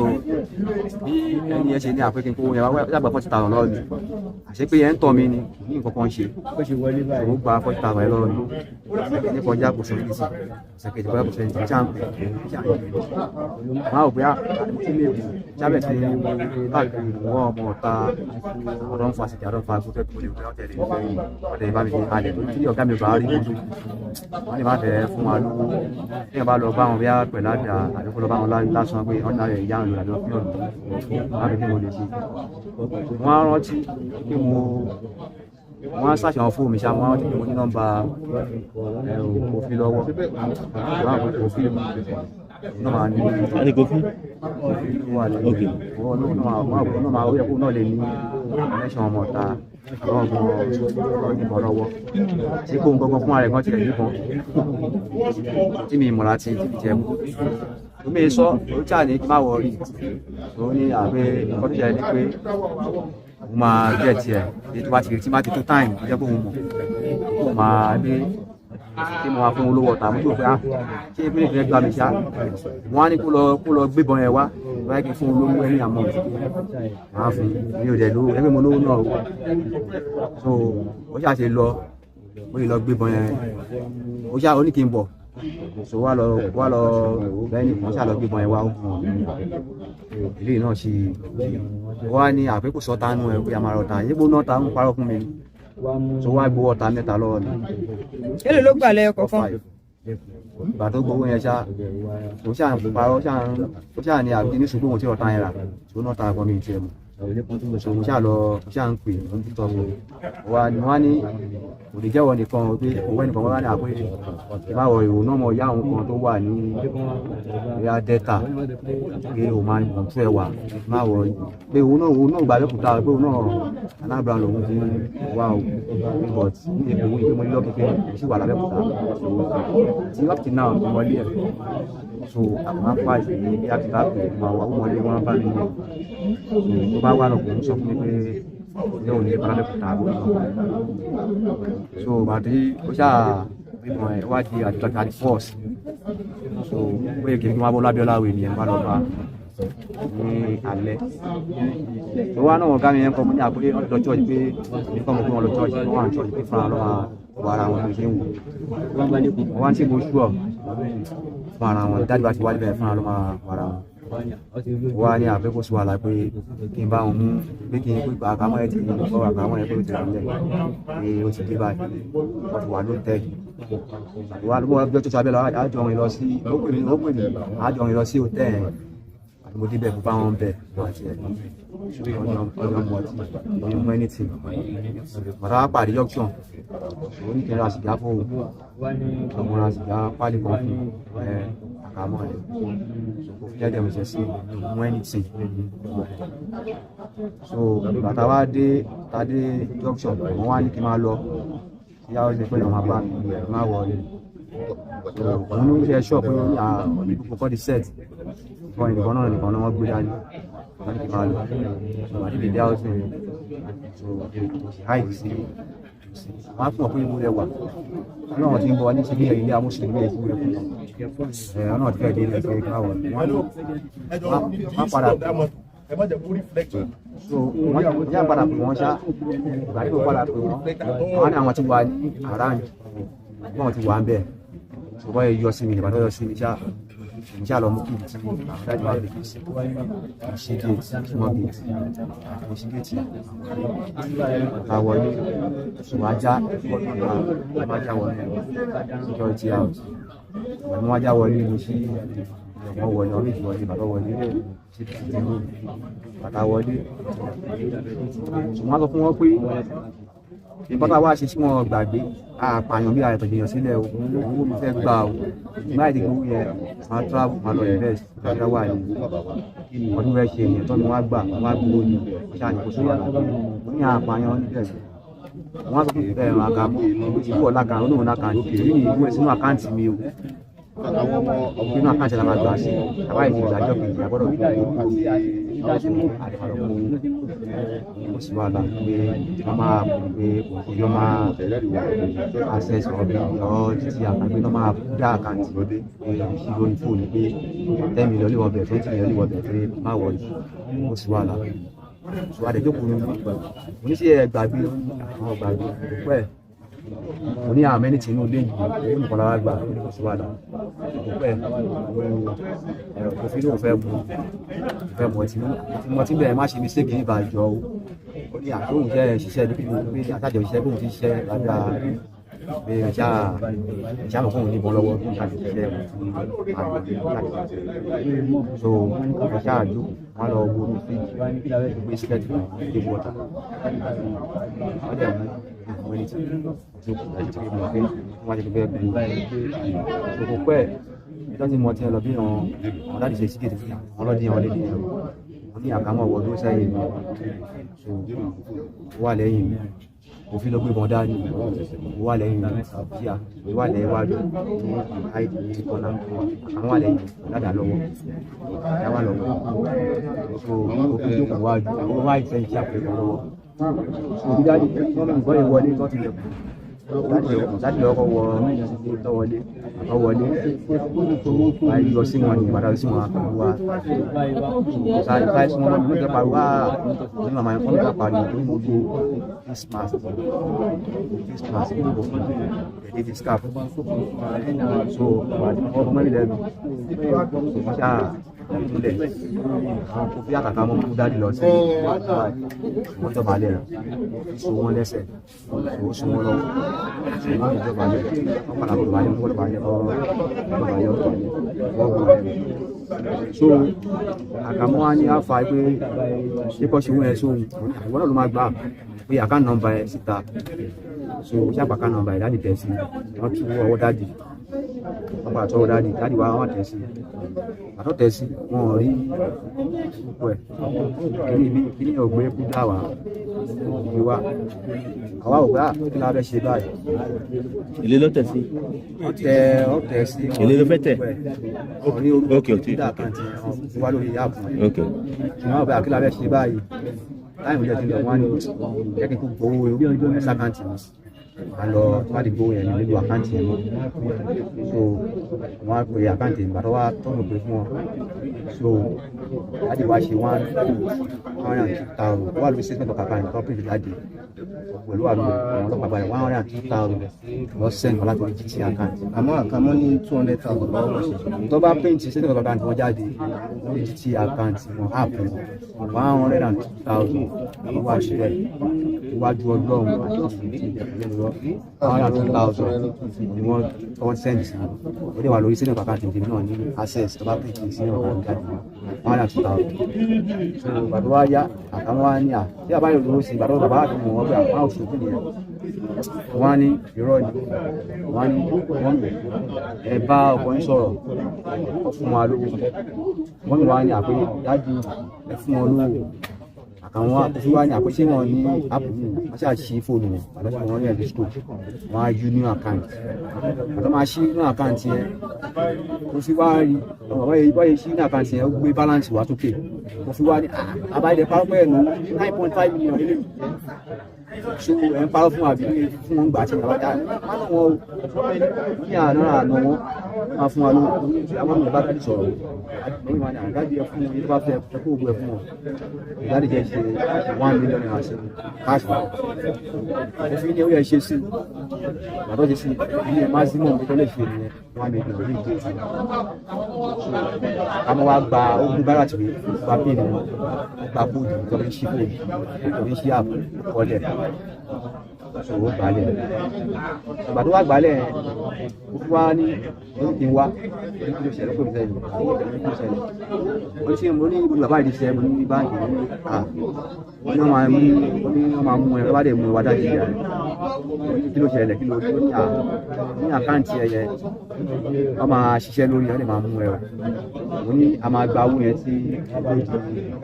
bí ẹni ẹ ṣe ní àpékin kó yẹn wá yàgbà 40,000 lọ́wọ́ mi àṣé pé yẹn ń tọ́ mi ni ní nǹkan kan ṣe òun gba 40,000 ẹ lọ́wọ́ mi ní kọjá kò sórí ìsìn ṣèkèjì kọjá kò sórí ìsìn jáǹpẹ̀ máa ò pé àdìmọ́ sí ilé ìwé jábẹ̀ tí káàkiri wọ́n ọmọ ọ̀ta ọ̀dọ́ ń fa sìkì àdọ́ ń fa gbọ́dọ̀ tó lè wọ́n tẹ̀lé ọ̀dẹ̀ ìbá mi fi halẹ̀ tó tí ọ̀gá mi bá rí mọ́tò wọ́n lè má fẹ́ fún wa lówó ní ìbá lọ bá wọn bí pẹ̀lú àdá àdókò lọ bá wọn lásán pé ọ̀nà rẹ̀ ìyá àwọn olùdó fún ọ̀dọ́ láti kí mo lè ṣe wọ́n á rántí pé wọ́n á ṣàṣàwọn fóònù mi ṣá wọ́n á rántí pé mo ní nọ́mbà òfin lọ́wọ́ òfin náà ní Kofi náà máa yẹ kó náà lè ní ẹlẹ́ṣin ọmọ ọ̀tá àwọn ọgbọ̀n ìbọn lọ́wọ́ tí kò ń gbọ́gbọ́n fún ààrẹ kan tilẹ̀ níbọn tí mi ìmọ̀ra ti jẹ́ mú omi sọ ó jà ní kí má wọrí ó ní àgbẹ̀ nǹkan tó jẹ́ ní pé mo máa jẹ́ tiẹ̀ tí bá ti rí tí má ti tó táìmù tó jẹ́ kó mo mọ̀ kó máa gbé tí mo máa fún olówó ọ̀tá mo tó pé ṣé ìpínlẹ̀ ìpínlẹ̀ gbà mí ṣá wọ́n á ní kó lọ gbébọn yẹn wá báyìí kí n fún olówó ẹni àmọ́ máa fún mi ò dẹ̀ lówó ẹgbẹ́ mo lówó náà so ó ṣáà ṣe lọ ó lè lọ gbébọn yẹn ó ṣáà ó ní kí n bọ̀ so wá lọ bẹ́ẹ̀ nìkan ṣáà lọ gbébọn yẹn wá ó fún ọ ilé náà ṣe wá ní àpékò sọ́ta nù ẹ̀ pé a máa rọ̀ ta yíbo náà ta ń parọ́ fún mi so wá gbowó ọ̀tá mẹ́ta lọ́wọ́ mi. èlò ló gbà lẹ́yọ kọ̀ọ̀kan. ìgbà tó gbowó yẹn ṣá o ṣáà ń parọ́ o ṣáà ní àbí ní ṣùgbọ́n mo ti ọ̀tá yẹn rà so náà ta àgbọn mi tiẹ̀ mu so mo ṣáà ń pè mo ń tọ́ mi wá ní kò lè jẹ́wọ́ nìkan pé òwe nìkan wọ́n bá ní àpé ìbáwọ̀ ìwò náà mọ̀ yá àwọn kan tó wà ní ìyá dẹ́ta pé o máa ń tún ẹwà máa wọ̀ pé òun náà gbà lẹ́kùtà pé òun náà alábàá lòun ti wá o but ní èkó ìgbé mo ní lọ́kẹ́kẹ́ sí wà lábẹ́kùtà tí up till now ti wọlé ẹ̀ so àwọn apá ìṣẹ̀lẹ̀ bí a ti bá pè é máa wà ó wọlé wọn bá mi tó bá wà lọ́kùnrin sọ fún mi pé ní òní ìbálòpọ̀ àbò so àti ó ṣáà bímọ ẹ̀ wá di àjọta di force so ó yẹ kí n wá bọ́ lábíọ́lá wo ènìyàn bá lọ bá ní alẹ́ tó wá náà ọ̀gá mi yẹn kọ́ mo ní àpòlé ọ̀dọ̀ church pé mi kọ́ mo gbé wọn lọ church wọ́n wà ní church pé fúnra lọ́ máa wọ ara wọn tó ṣe ń wò wọ́n wá ń ṣe mo ṣú ọ̀ fún ara wọn dájú bá ti wálé bẹ́ẹ̀ fúnra lọ́ máa wọ ara wọn wá ní àfẹ́kọ̀ọ́ sí wàhálà pé kí n bá wọn mú pé kí n pé àkàmọ́ ẹ̀ ti kọ́ àkàmọ́ ẹ̀ pé ó ti rà nílẹ̀ pé ó ti dé báyìí wọ́n ti wà ló tẹ̀ wà ló wọ́n tó sábẹ́ lọ àjọ wọn lọ sí ó pè mí àjọ wọn lọ sí hòtẹ́ẹ̀ àti mo débẹ̀ bá wọn bẹ̀ àti ẹ̀ ọjọ́ mọ̀ tí mo mú anything bàtà wá pàdé junction ó ní kí n ra sìgá fún ọmọ ra sìgá pálí kan fún àmọ́ ẹ̀ kò fi jẹ́jẹ́ mi ṣe sí mú anything so bàtà wá dé tadé junction wọ́n wá ní kí n máa lọ ìyá ọ̀sẹ̀ pé ọmọ bá mi ẹ̀ má wọlé so mo ní ṣe ṣọ́ pé gbogbo kọ́ di set ìfọ̀n ìdìbọn náà wọ́n gbé dání wọ́n ní kí n máa lọ so àti ìdí ọ̀sẹ̀ so hide sí wọ́n á fún ọ pé ìwúrẹ́ wà ọlọ́run ti ń bọ̀ ní ṣe ní ilé amúṣèlú ilé ìwúrẹ́ fún ọlọ́run ti fẹ́ dé ilé ìfẹ́ káwọ̀ wọ́n padà so wọ́n yá padà pè wọ́n ṣá ìgbà tí wọ́n padà pè wọ́n ní àwọn tí wà ní around wọ́n ti wà ń bẹ̀ so wọ́n yọ sí mi ìgbà tó yọ sí mi ṣá lọ mú kí n ti àwọn dájú wà lè fi ṣe gate small gate ṣe gate àwọlé ṣùgbọ́n ajá ajá wọlé security house ìgbà ajá wọlé ní sí wọ́n wọlé ọmọ ìjì wọlé bàbá wọlé ṣe ti ti mú bàtà wọlé ṣùgbọ́n sọ fún wọn pé nǹkan tá a wá ṣe tí wọ́n gbàgbé àpàyàn bí ààrẹ tọ̀jẹ̀yàn sílẹ̀ owó mi fẹ́ gbà o máa ti gbowó yẹn máa travel máa lọ invest ìgbàgbá wà ní ọdún fẹ́ ṣe èèyàn tọ́nu wá gbà wá gbowó ni ṣáà ní kò sóyà ní àpàyàn níbẹ̀ wọ́n sọ pé àkàmú ìlú ọ̀la kan olóhùn náà kan èyí ni ìlú ẹ̀ sínú àkáǹtì mi o nínú àkáǹtì la máa gbà sí àbá ìfìdájọ́ kejì àgbọ́dọ̀ fi ó sì wà láti pé wọ́n máa pè pé òṣèlú máa access ọ̀rọ̀ títí àgbàgbé náà máa dá àkáǹtì sí lórí fóònù pé 10 million lè wọ bẹ̀ 20 million lè wọ bẹ̀ pé má wọlé ó sì wà láti ṣùgbọ́n àdéjókòó ní oníṣẹ́ gbàgbé àwọn gbàgbé pẹ́ mo ní àwọn mẹ́nìtì inú ilé yìí ó nìkan lára gbà ó sì wà láti pẹ́ òfin ló fẹ́ mọ̀ tí mo ti bẹ̀rẹ̀ má ṣe mi ségi níbà jọ ó ní àtòhùn jẹ́ ṣiṣẹ́ pé àtàjọ iṣẹ́ bóun ti ṣiṣẹ́ lábẹ́ pé ìṣá mọ̀ fóun níbọn lọ́wọ́ bí láti ṣiṣẹ́ so ìṣá àjò wọn lọ wo ní fíjì gbé síkẹ́tì dé wọ́tà wọ́n dẹ̀ mú ìwé ní tí ó kù láti ṣe fún wọn pé wọ́n ti fẹ́ gbé ìṣòkò pẹ́ ìtọ́jú mọ̀ tí ẹ lọ bí wọn láti ṣe síkẹ́tì fún àwọn ọlọ́dún wọn lè dé wọn ní àkámọ́ ọwọ́ tó sẹ́yìn mi so wà lẹ́yìn mi òfin ló gbé wọn dání wà lẹ́yìn mi bíà wà lẹ́yìn wájú àìdí ti kọ́nà àwọn wà lẹ́yìn ládàá lọ́wọ́ ìyá wà lọ́wọ́ so òfin tó kù wájú àwọn wá ìfẹ́ ìṣe àpẹẹrẹ lọ́wọ́ so bí dájú wọn mú ìbọn ìwọlé tó ti lẹ̀kùn láti lọ́kọ̀ wọ tọ́wọlé àtọwọlé àìyọ sí wọn ní ìgbàdá sí wọn àpẹẹrẹ wa sáà sí wọn lọ́nà lọ́jọ́ parí wá ní màmá ẹ̀kọ́ nípa parí tó ń gbogbo Christmas David scarf so ọmọ mẹ́rin lẹ́nu wọ́n ṣáà ìtúlẹ̀ àwọn kò fi àkàkà mọ́ kó dáàdì lọ sí wọ́n jọba alẹ́ rẹ̀ so wọ́n lẹ́sẹ̀ so wọ́n lọ́wọ́ so wọ́n lè jọba alẹ́ wọ́n padà bọ̀ balẹ̀ wọ́n jọba alẹ́ jọba alẹ́ ọ̀tọ̀ wọ́n gbọ́ ẹ̀ so àkàmọ́ wa ní àfà pé kíkọ́ ṣe wọ́n ẹ̀ so ìwọ́n náà ló máa gbà pé àká nọ́mbà ẹ̀ síta so ṣàpàká nọ́mbà ẹ̀ dáàdì tẹ̀ sí wọ́n tú ọwọ́ dáàdì wọ́n padà tọ́wọ́ dáàdì wa wọ́n tẹ̀ sí àtọ́tẹ̀ sí wọn ò rí púpọ̀ ẹ̀ kí ní ọgbẹ́ kú dá wa ìwé wa àwa ò gbá kí la fẹ́ ṣe báyìí. èlé ló tẹ̀ sí. ọ̀tẹ̀ sí. èlé ló fẹ́ tẹ̀. orí orúkọ ìdá kan ti wá lórí yáàpù. ṣùgbọ́n ọ̀bẹ àkílà fẹ́ ṣe báyìí láì wọ́n jẹ́ kí n lọ wọ́n ní jẹ́ kí n kú gbowó ẹ̀sà àkáǹtì mi a lọ wádìí gbowó yẹn nílò àkáǹtì yẹn mọ́ so wọ́n á pè àkáǹtì ìgbà tó wá tọ́nù pé fún wọn so láti wá ṣe 102,000 wà lórí statement of account tó pèsè jáde pẹ̀lú àwọn ọlọ́pàá balẹ̀ 102,000 lọ send wọn láti orí GT account. àmọ́ àkàmọ́ ní 200,000 lọ́wọ́ ṣe. tó bá print statement of account wọn jáde lórí GT account wọn app wọn 102,000 wọ́n wá sílẹ̀ iwájú ọlọ́run àti ìdílé ìdẹ̀kùnlé lọ́wọ́ lọ 102,000 ni wọ́n send sí ó dẹ̀ wà lórí sínú àkáǹtì tèmi náà ní access tó bá pè kí sínú àkáǹtì jáde 102,000 so bàbá wa yá àtàwọn wa ní tí a bá yọ lówó sí bàbá àti mọ̀ wọ́n pé àwọn òṣèlú nìyẹn wọ́n á ní irọ́ ni wọ́n á ní wọ́n ẹ bá ọkọ yín sọ̀rọ̀ fún wa lówó wọ́n mi wá ní àpé dájú ẹ fún wọn lówó àwọn àkóso wa ní àkóso wọn ní áàpù yìí wọ́n ṣáà ṣí fóònù wọn àlọ́ wọn ní ẹ̀dí school wọ́n á yú new account àtọ́ máa ṣí new account yẹn mo fi wá rí báyìí ṣí new account yẹn ó gbé balance wá sókè mo fi wá ní àbáyé pápẹ́ ẹ̀ nù 9.5 million eléyìí so ẹ̀ ń parọ́ fún wa bí fún wọn gbà tí wọ́n dá wọn wọn ní àná wọn máa fún wa lówó àwọn ọmọ ìbá tẹ́lẹ̀ sọ̀rọ̀ lórí wọn ní àgájú ẹ fún wọn yìí tó bá fẹ́ kó gbẹ fún wọn ìdájí jẹ́ ṣe 1 million naira sí cash wa òfin ní orí ẹ̀ ṣe sí ìgbàdọ́ ṣe sí ní ẹ̀ maximum tó lè ṣe nìyẹn 1 million lórí ìgbé tí àmọ́ wa gba ogun bára tí wà pè ní gba bóòdù tó fi ṣí bóòdù tó fi ṣí àpò kọlẹ̀ ṣòwò gbalẹ̀ ìgbà tó wà gbalẹ̀ ó fi wá ní orí kí n wá ní kí ló ṣẹlẹ̀ pé mi sẹ́yìn ní kí ló ṣẹlẹ̀ ó ti mo ní ìbúdó bàbá ìdíṣẹ́ mo ní báńkì ní wọ́n máa mú ẹ lọ́wọ́ dẹ̀ mú ẹ wá dájú ìyá rẹ̀ kí ló ṣẹlẹ̀ kí ló ní àkáǹtì ẹ̀yẹ wọ́n máa ṣiṣẹ́ lórí ẹ̀ lè máa mú ẹ wá mo ní a máa gba owó yẹn tí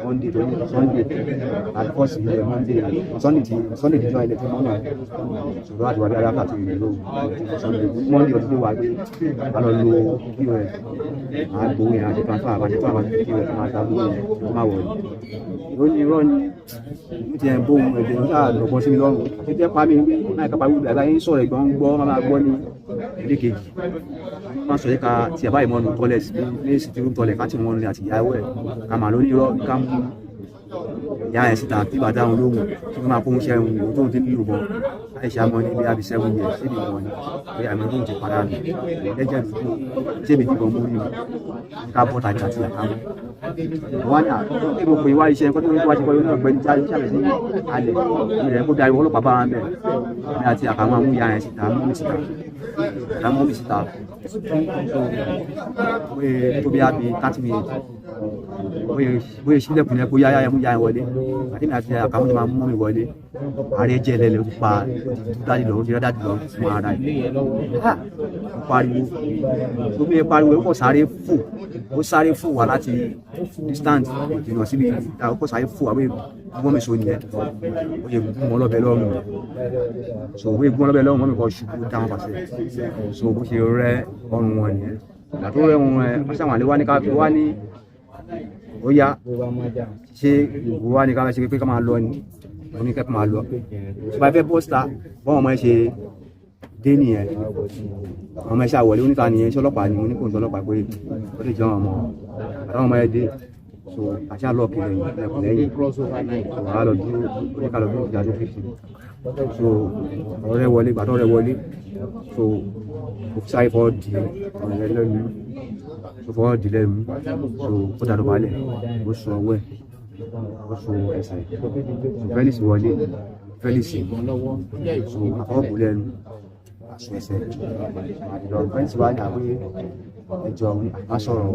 Monday tó ní Sunday àti fọ́ọ̀sì ilẹ̀ Sunday tí jọ ilẹ̀ tí wọ́n náà ṣùgbọ́n àti wà bí aráàlú àti ìrìn lóhùn Monday ọdún tó wà gbé a lọ lo pos máa gbowó yẹn àti transfer àbájá tó àbájá pos máa ta owó yẹn tó máa wọ̀ ó ní irọ́ ni mo ti ẹ̀ ń bóun ẹ̀jẹ̀ ní sáà lọ́gbọ́n sí mi lọ́rùn àti tẹ́ pa mí náà kápá wíwú àgbà yín sọ̀rọ̀ ìgbọ́n gbọ́ máa gbọ́ ní ilé kejì wọ́n sọ yẹ ká tí àbá ìmọ̀nù tọ́lẹ̀ ní sí ti rúm tọ́lẹ̀ ká tí wọ́n ní àti ìyàwó ẹ̀ ká máa lórí irọ́ ká mú ìyá ẹ̀ síta tí bàdá òun lóhùn tí wọ́n máa kó ń ṣe ẹ̀hún ìwò tóun ti ń lò bọ́ àìṣe àmọ́ ní bí abi 7 years síbi ìwọ̀n ni pé àmì tóun ti padà nù lẹ́jẹ̀ dúdú tí èmi dìbọn mú rí mi ká bọ́ tajà àti àkámọ́ wọ́n ní àkókò pé wá iṣẹ́ nǹkan tó ń wá ṣe kọ́ yóò náà gbẹ́ni jáde ṣàlẹ̀ sí alẹ̀ ìrẹ̀ kó darí ọlọ́pàá bá wọn bẹ̀ ní àti àkàwọn àmú ìyá ẹ̀ síta mú mi síta tó bí abi 30 minutes bóyá sílẹ̀kùn yẹn kó yáyá mú yá ẹ wọlé àti ní àti àkàwọn tó máa mú mi wọlé ààrẹ jẹ́ ẹlẹ́lẹ́ ó pa dájú lọ ó ti rẹ́ dájú lọ fún ara ẹ̀ ó pariwo tó bí ẹ pariwo ó kọ̀ sáré fò wá láti distant ìrìnà síbi ó kọ̀ sáré fò àwọn ìgbọ́n mi so nìyẹn ó yẹ gún wọn lọ́bẹ̀ lọ́rùn so ó yẹ gún wọn lọ́bẹ̀ lọ́rùn wọn mi kọ́ ṣubú dáhùn pàṣẹ so bó ṣe rẹ́ ọrùn wọn nìyẹn ìgbà tó rẹ́ wọn ẹ wọ́n ṣàwọn àlè wá ní ká fi wá ní ó yá ṣe ìwò wá ní ká ṣe pé ká máa lọ ni mo ní kẹ́kọ̀ọ́ máa lọ ṣùgbọ́n ẹ fẹ́ bọ́sítà bọ́n ọmọ ẹ ṣe dé nìyẹn ọmọ ẹ ṣe àwọ̀lé oníta nìyẹn iṣẹ́ ọlọ́pàá ni mo ní kò ń sọ ọlọ́pàá pé ó lè jẹ́ ọmọ àtàwọn ọmọ ẹ dé so àṣà lọ́ọ̀kì lẹ́yìn wàá lọ dúró oníkà lọ dúró ìdájọ́ 50 so ọ̀rẹ́ wọlé gbàtọ́ rẹ wọlé so òfìsà ìfọ́ di ọ̀rẹ́ lẹ́nu so fọwọ́ di lẹ́nu so ó dàdọ̀ balẹ̀ ó sọ ọwọ́ ẹ̀ ó so ẹsẹ̀ so Felix wọlé Felix so àfọwọ́bù lẹ́nu àṣọ ẹsẹ̀ àdìlọ Felix wà ní àwé ẹjọ́ masọ̀rọ̀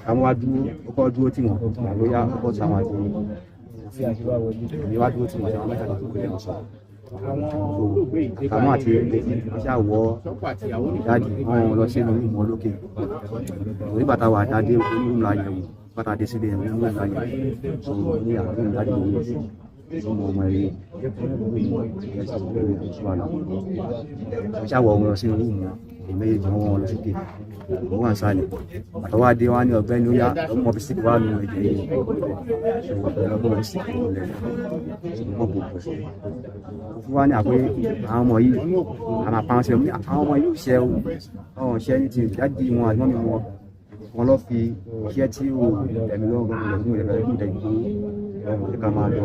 àwọn wá dúró ọkọ̀ dúró tí wọ́n lóyá ọkọ̀ tí àwọn àti òfin wá dúró tí wọ́n ṣe àwọn mẹ́ta tó kó lẹ́nu sọ àkàmọ́ àti iṣẹ́ àwọ̀ ìdájì wọn lọ sínú ìmọ̀ lókè orí bàtà wà dáadé olóòrùn láyẹ̀wò bàtà dé sílẹ̀ olóòrùn láyẹ̀wò so ní àwọn ìdájì òun ọmọ ẹ̀rí iṣẹ́ àwọ̀ wọn lọ sínú ìmọ̀ méjèèjì wọn lọ sókè wọ́n wà ń sálẹ̀ àtọwà dé wá ní ọ̀gbẹ́ni ó yá ọmọ bí síkì wà nù ẹ̀jẹ̀ yìí ọmọ bí síkì lẹ̀ ọmọ bò pọ̀ fún wa ní àpé àwọn ọmọ yìí àmà pa wọn ṣe àwọn ọmọ yìí ṣe ọ̀hún ṣe ní ti ìdájí wọn àti mọ́mí wọn lọ fi iṣẹ́ tí ó tẹ̀mí lọ́rùn ká máa lọ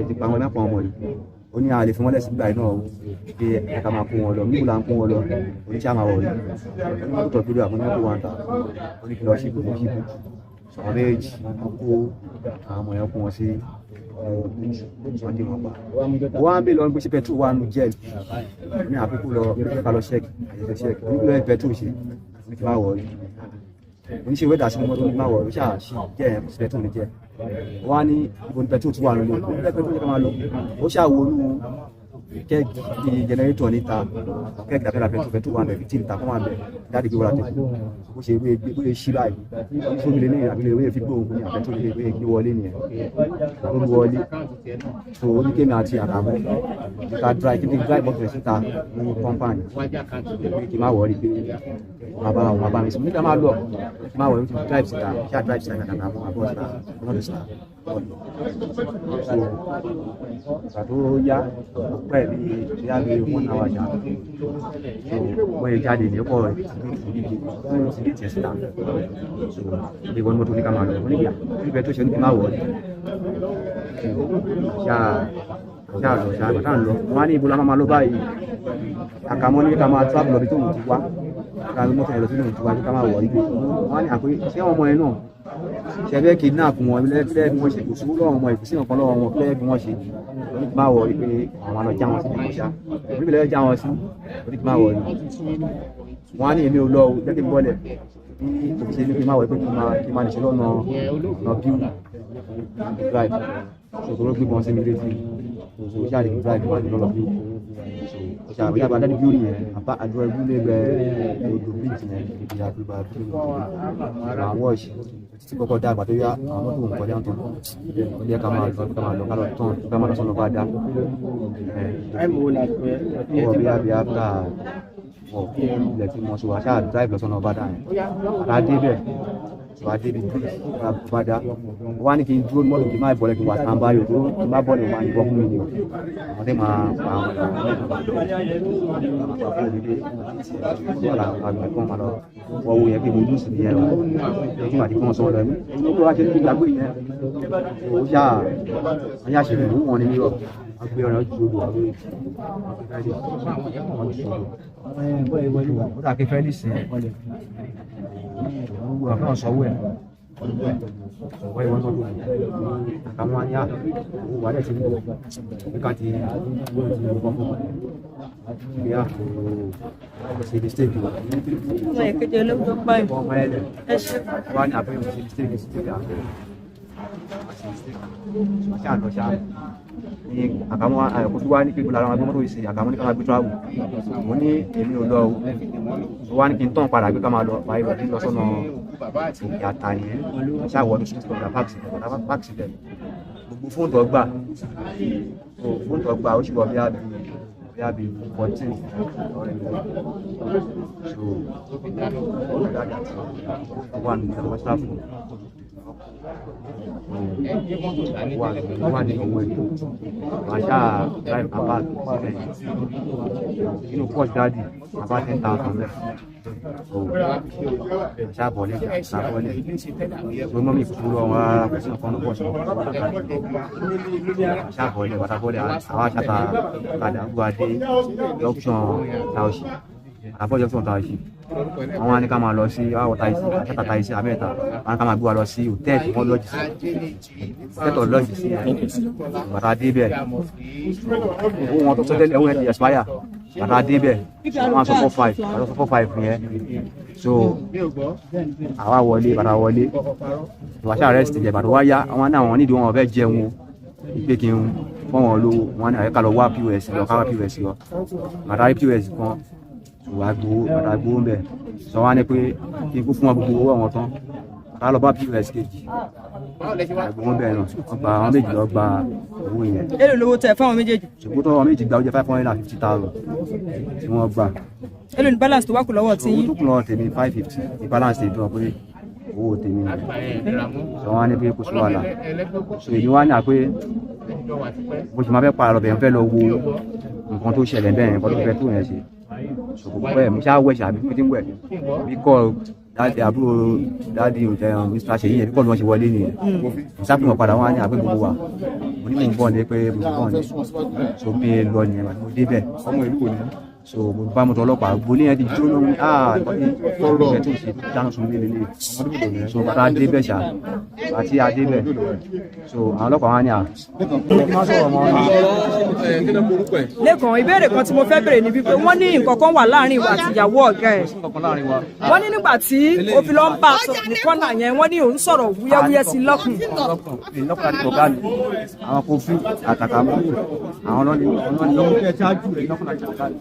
ti pa wọn lápá ọmọ yìí ó ní àlè fún wọn lẹ́sìn gbà náà pé ẹ̀ka máa kó wọn lọ níbo là ń kó wọn lọ oníṣẹ́ àmà wọ̀ yìí ó tọ́ pẹ̀lú àmọ́ ní kó wọn ta ó ní kí lọ ṣíbù àwọn méjì wọ́n kó àwọn ọmọ yẹn kó wọn sí wọ́n dé wọn pa wọ́n á bè lọ gbé sí petrol wà nù jẹ́ẹ̀lì ní àkókò lọ ká lọ ṣẹ́ẹ̀kì àyẹ̀fẹ́ ṣẹ́ẹ̀kì níbi lọ́yìn petrol ṣe ní kí n má wọ̀ rí oníṣẹ́ wẹ́dà sí mọ́tò ní kí n má wọ̀ rí ṣáà ṣì jẹ́ ẹ̀ sí petrol ní jẹ́ wọ́n á ní ibo ní petrol tí wà lónìí ó ní petrol ní ká máa lọ ó ṣàwọnú kẹ́ẹ̀kì jẹnẹrétọ̀ níta kẹ́ẹ̀kì dàbẹ́rẹ́ petrol wà bẹ̀ 15 litre kọ́ wà bẹ̀ dáàdì gbé wọ́n láti bó ṣe gbé ṣí báyìí fún mi lé ní àbílẹ̀ ìwé fi gbóògùn ní àpẹtọ́ lè gbé wọlé nìyẹn ó ń wọlé so ó ní kémi àti àtàwọn ká dry kí n dry bọ́ọ̀tù síta ní compound kí n má wọlé pé wọn bá mi sọ nígbà máa lọ kí n má wọlé kí n drive síta ṣáà drive síta kàkà àwọn àbọ̀ síta wọ́n lè síta so ìgbà tó yá pẹ́ bí ìyá mi wọ́n náà wà já so wọ́n yẹ jáde ní ọkọ̀ rẹ̀ sí ti síta so bí wọ́n mọ́tò ní ká máa lọ wọ́n nígbà nígbà tó ṣe ní kí n má wọlé ṣáà lọ ṣáà bàtà ń lọ wọ́n á ní ibo la máa lọ báyìí àkàmọ́ ní ká máa travel lọ bí tó wù ti wá ká ló mọ́tò ẹ̀rọ tó wù ti wá ká máa wọ̀ ibi wọ́n á ní àpé ṣé ọmọ ẹ̀ náà ṣẹ̀fẹ́ kidnap wọn lẹ́ẹ̀fẹ́ bí wọ́n ṣe kò sí lọ́wọ́ ọmọ ìkùsí nǹkan lọ́wọ́ wọn lẹ́ẹ̀ bí wọ́n ṣe máa wọ̀ rí pé àwọn àna já wọn sí ìwọ̀n ṣá orí ìbílẹ̀ já wọn sí orí máa wọ̀ rí wọ́n á ní èmi ò lọ jẹ́ kí n bọ́lẹ̀ bí kò ṣe ní pé máa wọ̀ pé kí n máa nìṣẹ́ lọ́nà bíu drive ṣòkòrò gbígbọ́n sí mi létí ṣòkòrò ṣáà lè drive máa ní lọ́nà bíu ṣáà bóyá bá dájú bíu nìyẹn àdúrà ìbú lè bẹ odò bíìtì yẹn kìkì àgbègbè bíu àwọn wọ́ọ̀ṣì títí kọ́kọ́ dá àgbà tó yá àwọn mọ́tò nǹkan dé àtọ̀ ó yẹ ká máa lọ ká máa lọ ká lọ tán ká máa lọ sọ́nà bá dá ọwọ́ bí abẹ́ abúlà wọ̀ ilẹ̀ tí mo ṣe wá ṣáà drive lọ sọ́nà bá dá yẹn àtà débẹ̀ tó a débi bá dá wọ́n á ní kí n dúró mọ́tò kí n má bọ́lẹ̀ kí n wà tán báyò tó kí n bá bọ́lẹ̀ wọ́n á yìnbọn fún mi ni o àwọn tẹ́ máa pa àwọn wọ́n wo yẹ kí mo lù sí yẹn lọ ojú àti kí wọ́n sọ ọ́ lẹ́nu ẹni tó wá ṣe ní ìgbàgbé yẹn ó ṣáà wọ́n yà ṣe ìlú wọn ní mírọ̀ wọ́n gbé ọ̀rọ̀ ju odò àwọn ó dà kí fẹ́ẹ́ nìsín gbogbo àfihàn sọ́wọ́ ẹ̀ ọ̀wọ́ ìwọ́n tó dùn àtàwọn àníyá owó wà lẹ́sìn ní nígbà tí wọ́n fún bí a ṣe mistake wà ọmọ ìkéde olóògbé báyìí ọmọ ẹlẹ wọ́n ní àbẹ̀wò ṣe mistake sí ti àgbẹ̀ àti àlọ́ṣà ní àkàmọ́ àyọ̀kọ́ wá ní pé gbọ́dọ̀ àwọn agbọ́mọ́tò ìṣe àkàmọ́ ní ká máa gbé travel mo ní èmi ò lọ o wá ní kí n tán padà gbé ká máa lọ pa ìrọ̀ tí lọ sọ́nà ìyàtà yẹn ṣàwọ́dún sí ìtọ́jà páàkì sílẹ̀ gbogbo fóònù tó gbà ó sì wọ bí àbí 14 ọ̀rẹ́ mi so wà ní ẹ̀wọ̀n sáfù wà ní ọmọ ètò àṣà drive apá sílẹ̀ inú port dáàdì apá 10,000 left àṣà bọ̀lẹ̀ àṣàbọ̀lẹ̀ tó mọ́ mi fún lọ́wọ́ ara kò sí ọkọ̀ ní port àṣà bọ̀lẹ̀ bàtàbọ̀lẹ̀ àwọn àṣàtà kàdà gbọ́adé junction tàòṣì àbọ̀ junction tàòṣì àwọn ní ká máa lọ sí àwọ̀ tàìsí àṣàtà tàìsí àmẹ́ta àwọn ká máa gbé wa lọ sí hòtẹ́ẹ̀lì wọn lọ́jì sí hòtẹ́ẹ̀lì lọ́jì sí bàtà débẹ̀ owó wọn tó sọ́tẹ́lẹ̀ owó yẹn ti expire bàtà débẹ̀ wọ́n sọ 4-5 yẹn so àwa wọlé bàtà wọlé ìwàṣà rest jẹ bàtà wáyá àwọn náà wọn nídìí wọn fẹ́ jẹun ìpé kí n fọ́ wọn lówó wọn ní àyíká lọ wá pos lọ káwá pos lọ bàtà rí pos kan wà gbowó ń bẹ̀ sọ wá ní pé kí n kú fún wọn gbogbo owó àwọn tán ká lọ bá pos kejì gbowó ń bẹ̀ náà wọ́n gba àwọn méjì lọ gba owó yẹn. èlò lówó tẹ fáwọn méjèèjì. ṣùgbọ́n tó àwọn méjì gba ó jẹ́ 550,000 tí wọ́n gbà. èlò ní balance tó wá kù lọ́wọ́ tí yín. owó tó kù lọ́wọ́ tèmi 550 ní balance tèmi dùn pé owó tèmi sọ wá ní pé kò sí wàhálà so èyí wá ní à pé bó ṣe máa fẹ́ pa àlọ́bẹ̀ yẹn fẹ́ lọ wo nǹkan tó ṣẹlẹ̀ bẹ́ẹ̀ nǹkan tó fẹ́ tó yẹn ṣe ṣòkòtò pẹ́ mo ṣáà wẹ̀ ṣàbí pété wẹ̀ bí kọ́ dáàdì àbúrò dáàdì Mr. Ṣèyí yẹn bí kọ́ọ̀lù wọn ṣe wọlé nìyẹn mo sáfì wọn padà wọn á ní àgbẹ̀ gbogbo wa mo ní mò ń bọ̀ ní pé mo ti bọ̀ ní so bí lọ nìyẹn mo débẹ̀ ọmọ ìlú kò ní so mo bá mọ́tò ọlọ́pàá gbolé yẹn ti jóná ní ọ̀rọ̀ ẹ̀ tó ṣe dáná sun lé lélẹ̀ so bàtà adé bẹ̀ ṣá àti adé bẹ̀ so àwọn ọlọ́pàá wá ní à. lẹ́kàn ìbéèrè kan tí mo fẹ́ béèrè ni wípé wọ́n ní nǹkan kan wà láàrin ìwà àtìyàwó ọ̀gá ẹ̀ wọ́n ní nígbà tí o fi lọ ń bá a sọ̀rọ̀ ní kọ́nà yẹn wọ́n ní òun sọ̀rọ̀ wúyẹ́wúyẹ́ sí lọ́kùn. lọ́kùn àti ọ̀gá mi àwọn kofi àtàkàmú àwọn ọlọ́ni lọ́kùn àti ọ̀gá mi.